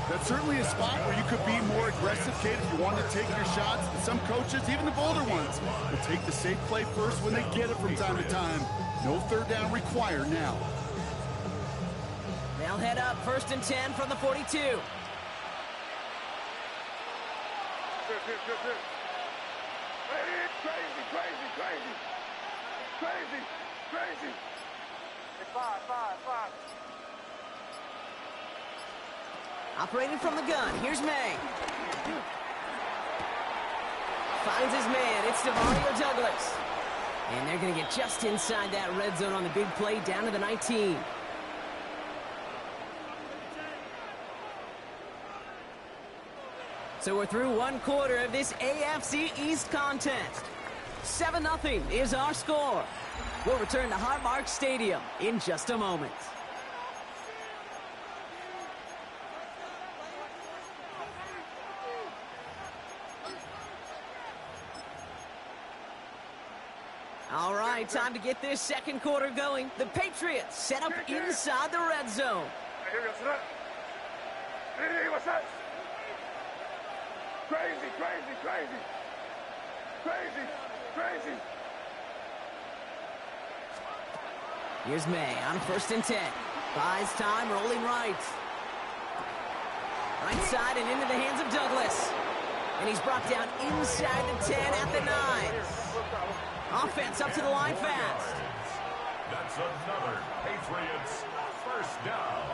That's certainly a spot where you could be more aggressive, Kate, if you want to take your shots. And some coaches, even the bolder ones, will take the safe play first when they get it from time to time. No 3rd down required now. They'll head up 1st and 10 from the 42. Good. Crazy. Hey, 5. Operating from the gun. Here's May. Finds his man. It's Mario Douglas. And they're going to get just inside that red zone on the big play down to the 19. So we're through one quarter of this AFC East contest. 7-0 is our score. We'll return to Highmark Stadium in just a moment. All right, time to get this second quarter going. The Patriots set up inside the red zone. Hey, what's that? Crazy, crazy, crazy. Crazy, crazy. Here's May on 1st and 10. Buys time, rolling right. Right side and into the hands of Douglas. And he's brought down inside the 10 at the 9. Offense up to the line fast. That's another Patriots first down.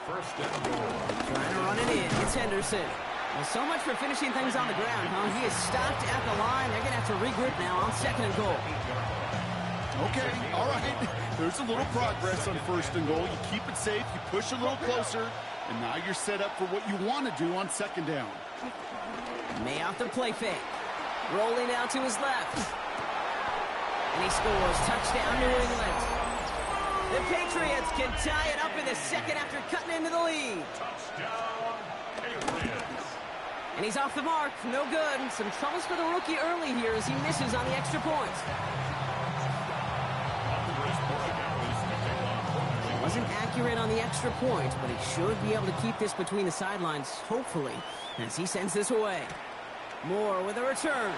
First and goal. Trying to run it in. It's Henderson. Well, so much for finishing things on the ground, huh? He is stopped at the line. They're going to have to regroup now on 2nd and goal. Okay, all right. There's a little progress on 1st and goal. You keep it safe, you push a little closer, and now you're set up for what you want to do on 2nd down. May off the play fake. Rolling out to his left. And he scores. Touchdown, New England. The Patriots can tie it up in the second after cutting into the lead. Touchdown, Patriots. And he's off the mark. No good. Some troubles for the rookie early here as he misses on the extra point. Wasn't accurate on the extra point, but he should be able to keep this between the sidelines, hopefully, as he sends this away. Moore with a return.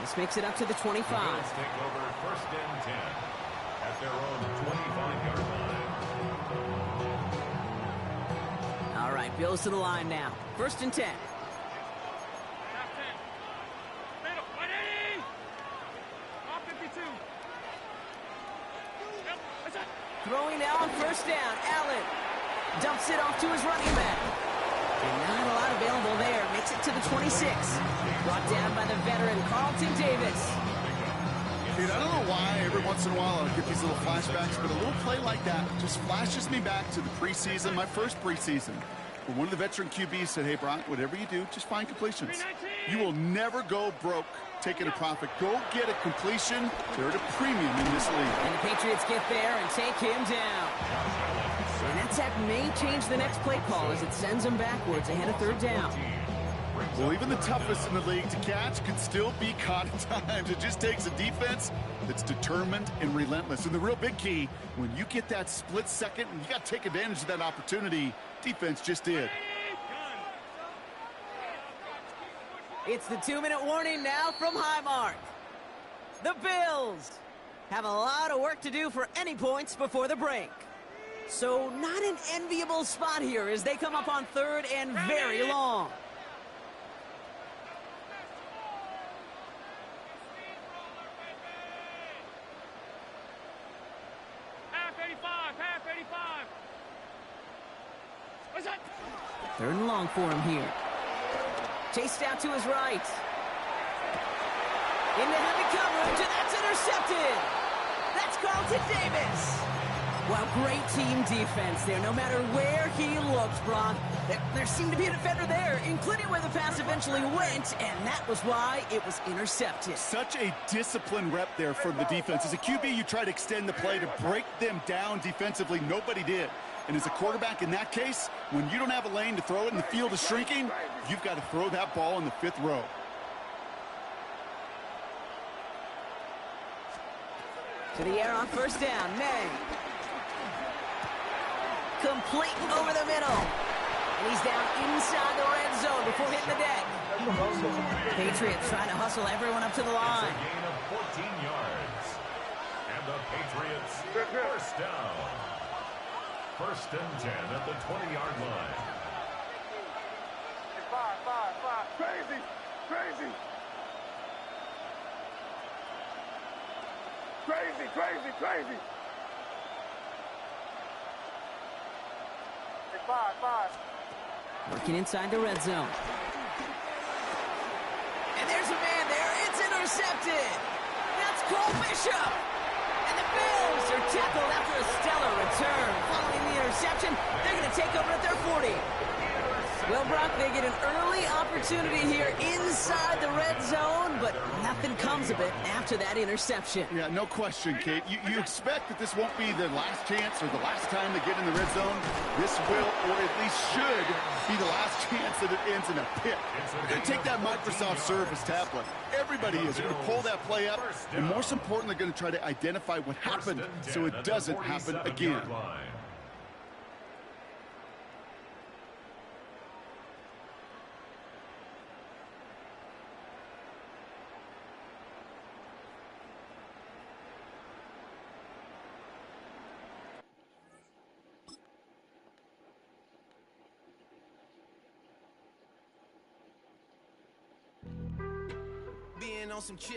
This makes it up to the 25. The Bills take over 1st and 10 at their own 25-yard line. All right, Bills to the line now. 1st and 10. Throwing now on 1st down. Allen dumps it off to his running back. And not a lot available there. Makes it to the 26. Brought down by the veteran Carlton Davis. Dude, I don't know why every once in a while I'll get these little flashbacks, but a little play like that just flashes me back to the preseason, my first preseason, where one of the veteran QBs said, hey, Brock, whatever you do, just find completions. You will never go broke taking a profit. Go get a completion. They're at a premium in this league. And the Patriots get there and take him down. And that sack may change the next play call as it sends him backwards ahead of 3rd down. Well, even the toughest in the league to catch can still be caught at times. It just takes a defense that's determined and relentless. And the real big key, when you get that split second, and you got to take advantage of that opportunity, defense just did. It's the 2-minute warning now from Highmark. The Bills have a lot of work to do for any points before the break. So not an enviable spot here as they come up on 3rd and very long. Half 85. 3rd and long for him here. Chased out to his right. Into heavy coverage, and that's intercepted. That's Carlton Davis. Well, great team defense there. No matter where he looks, Brock, there seemed to be a defender there, including where the pass eventually went, and that was why it was intercepted. Such a disciplined rep there from the defense. As a QB, you try to extend the play to break them down defensively. Nobody did. And as a quarterback in that case, when you don't have a lane to throw it and the field is shrinking, you've got to throw that ball in the 5th row. To the air on 1st down, May. Complete over the middle. And he's down inside the red zone before hitting the deck. Patriots trying to hustle everyone up to the line. It's a gain of 14 yards. And the Patriots first down. 1st and 10 at the 20-yard line. 5. Crazy. Working inside the red zone. And there's a man there. It's intercepted. That's Cole Bishop. And the Bills are tackled after a stellar return. Following the interception, they're going to take over at their 40. Well, Brock, they get an early opportunity here inside the red zone, but nothing comes of it after that interception. Yeah, no question, Kate. You expect that this won't be their last chance or the last time they get in the red zone. This will, or at least should, be the last chance that it ends in a pick. They're going to take that Microsoft Surface tablet. Everybody is. They're going to pull that play up, and most importantly, they're going to try to identify what happened so it doesn't happen again.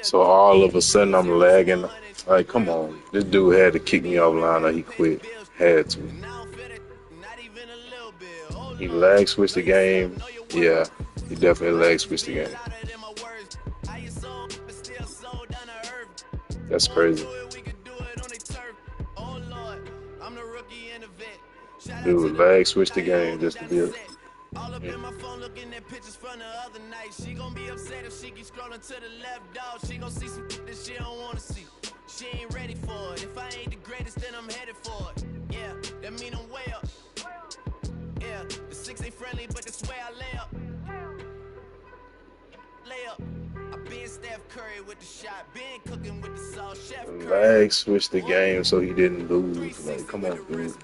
So all of a sudden I'm lagging. Like, come on. This dude had to kick me offline or he quit. Had to. He lag switched the game. Yeah, he definitely lag switched the game. That's crazy. Dude, lag switched the game just to be a... All up in my phone looking at pictures from the other night. She gon' be upset if she keeps scrolling to the left, dog. She gon' see some that she don't wanna see. She ain't ready for it. If I ain't the greatest, then I'm headed for it. Yeah, that mean I'm way up. Yeah, the 6 ain't friendly, but that's where I lay up. Lay up. I been Steph Curry with the shot. Been cooking with the sauce. Chef Curry. Lag switched the game so he didn't lose. Like, come on, dude.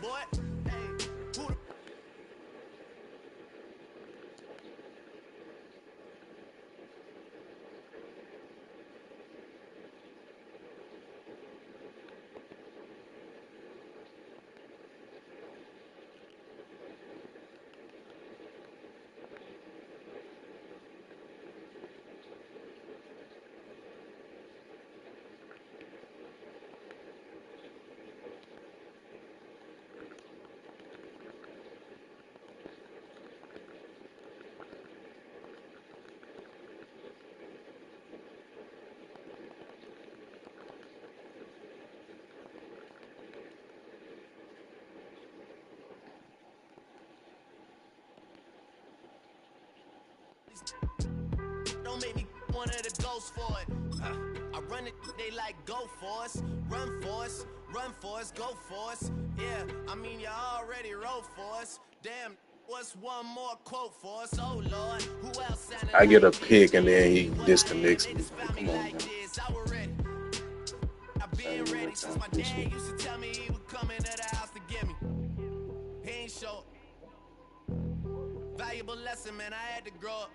Don't make me one of the ghosts for it. I run it, they like go for us, run for us, run for us, go for us. Yeah, I mean you already wrote for us. Damn, what's one more quote for us? Oh Lord, who else sounded I get a pick and then he disconnects me. Come on, man. I've been ready since my dad used to tell me he would come into the house to get me. He ain't show. Valuable lesson, man, I had to grow up.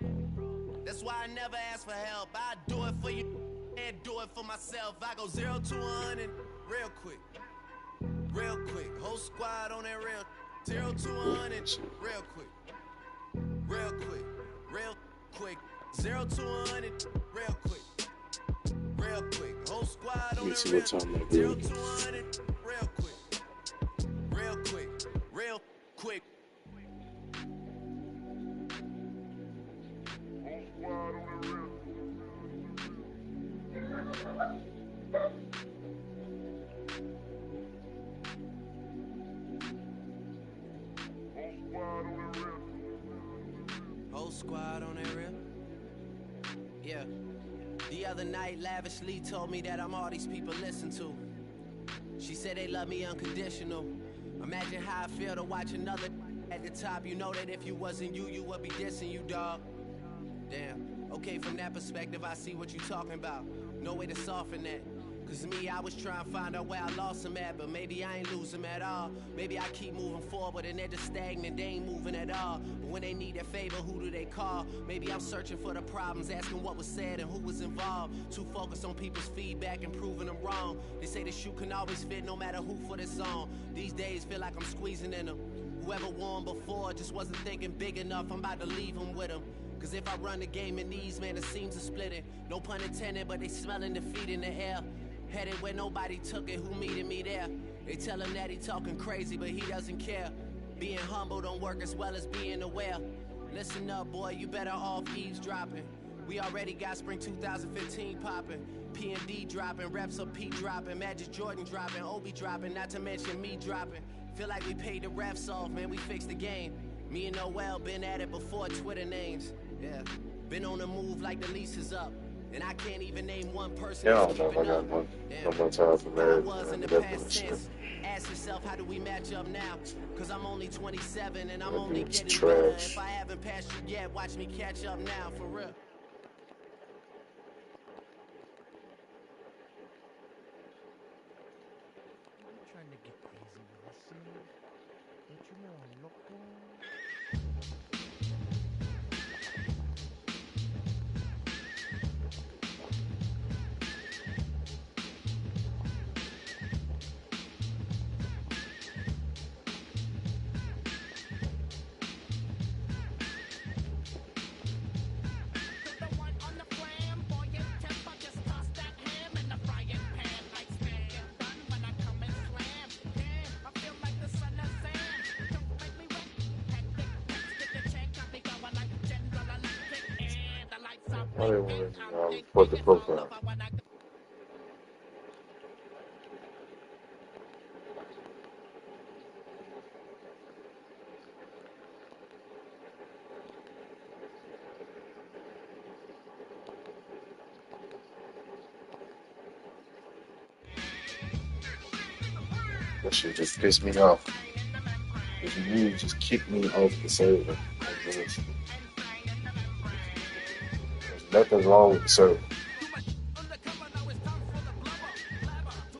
That's why I never ask for help. I do it for you and do it for myself. I go 0 to 100 real quick. Real quick. Whole squad on that real. 0 to 100 real quick. Real quick. Real quick. 0 to 100 real quick. Real quick. Whole squad on that real. 0 to 100 real quick. Real quick. Real quick. Whole squad on that real. Yeah. The other night, Lavishly told me that I'm all these people listen to. She said they love me unconditional. Imagine how I feel to watch another at the top. You know that if you wasn't you, you would be dissing you, dog. Damn. Okay, from that perspective, I see what you talking about. No way to soften that. Cause me, I was trying to find out where I lost them at, but maybe I ain't lose them at all. Maybe I keep moving forward and they're just stagnant, they ain't moving at all. But when they need a favor, who do they call? Maybe I'm searching for the problems, asking what was said and who was involved. Too focused on people's feedback and proving them wrong. They say the shoe can always fit no matter who for this song. These days feel like I'm squeezing in them. Whoever won before just wasn't thinking big enough, I'm about to leave them with them. Cause if I run the game in these, man, the seams are splitting. No pun intended, but they smelling defeat in the air. Headed where nobody took it, who meeted me there? They tell him that he talking crazy, but he doesn't care. Being humble don't work as well as being aware. Listen up, boy, you better off eavesdropping. We already got spring 2015 popping. P&D dropping, reps up P dropping, Magic Jordan dropping, Obi dropping, not to mention me dropping. Feel like we paid the refs off, man, we fixed the game. Me and Noel been at it before Twitter names. Yeah, been on the move like the lease is up. And I can't even name one person Yeah, I that's don't know if I keeping got up. no more time for How I marriage. was in the past tense. Ask yourself, how do we match up now? Cause I'm only 27 and I'm only It's getting better. trash. If I haven't passed you yet, watch me catch up now, for real. Trying to get crazy with this scene. Don't you know I'm loco? I didn't want to report the profile. That shit just pissed me off. If you need, just kick me off the server. There's nothing wrong with the server.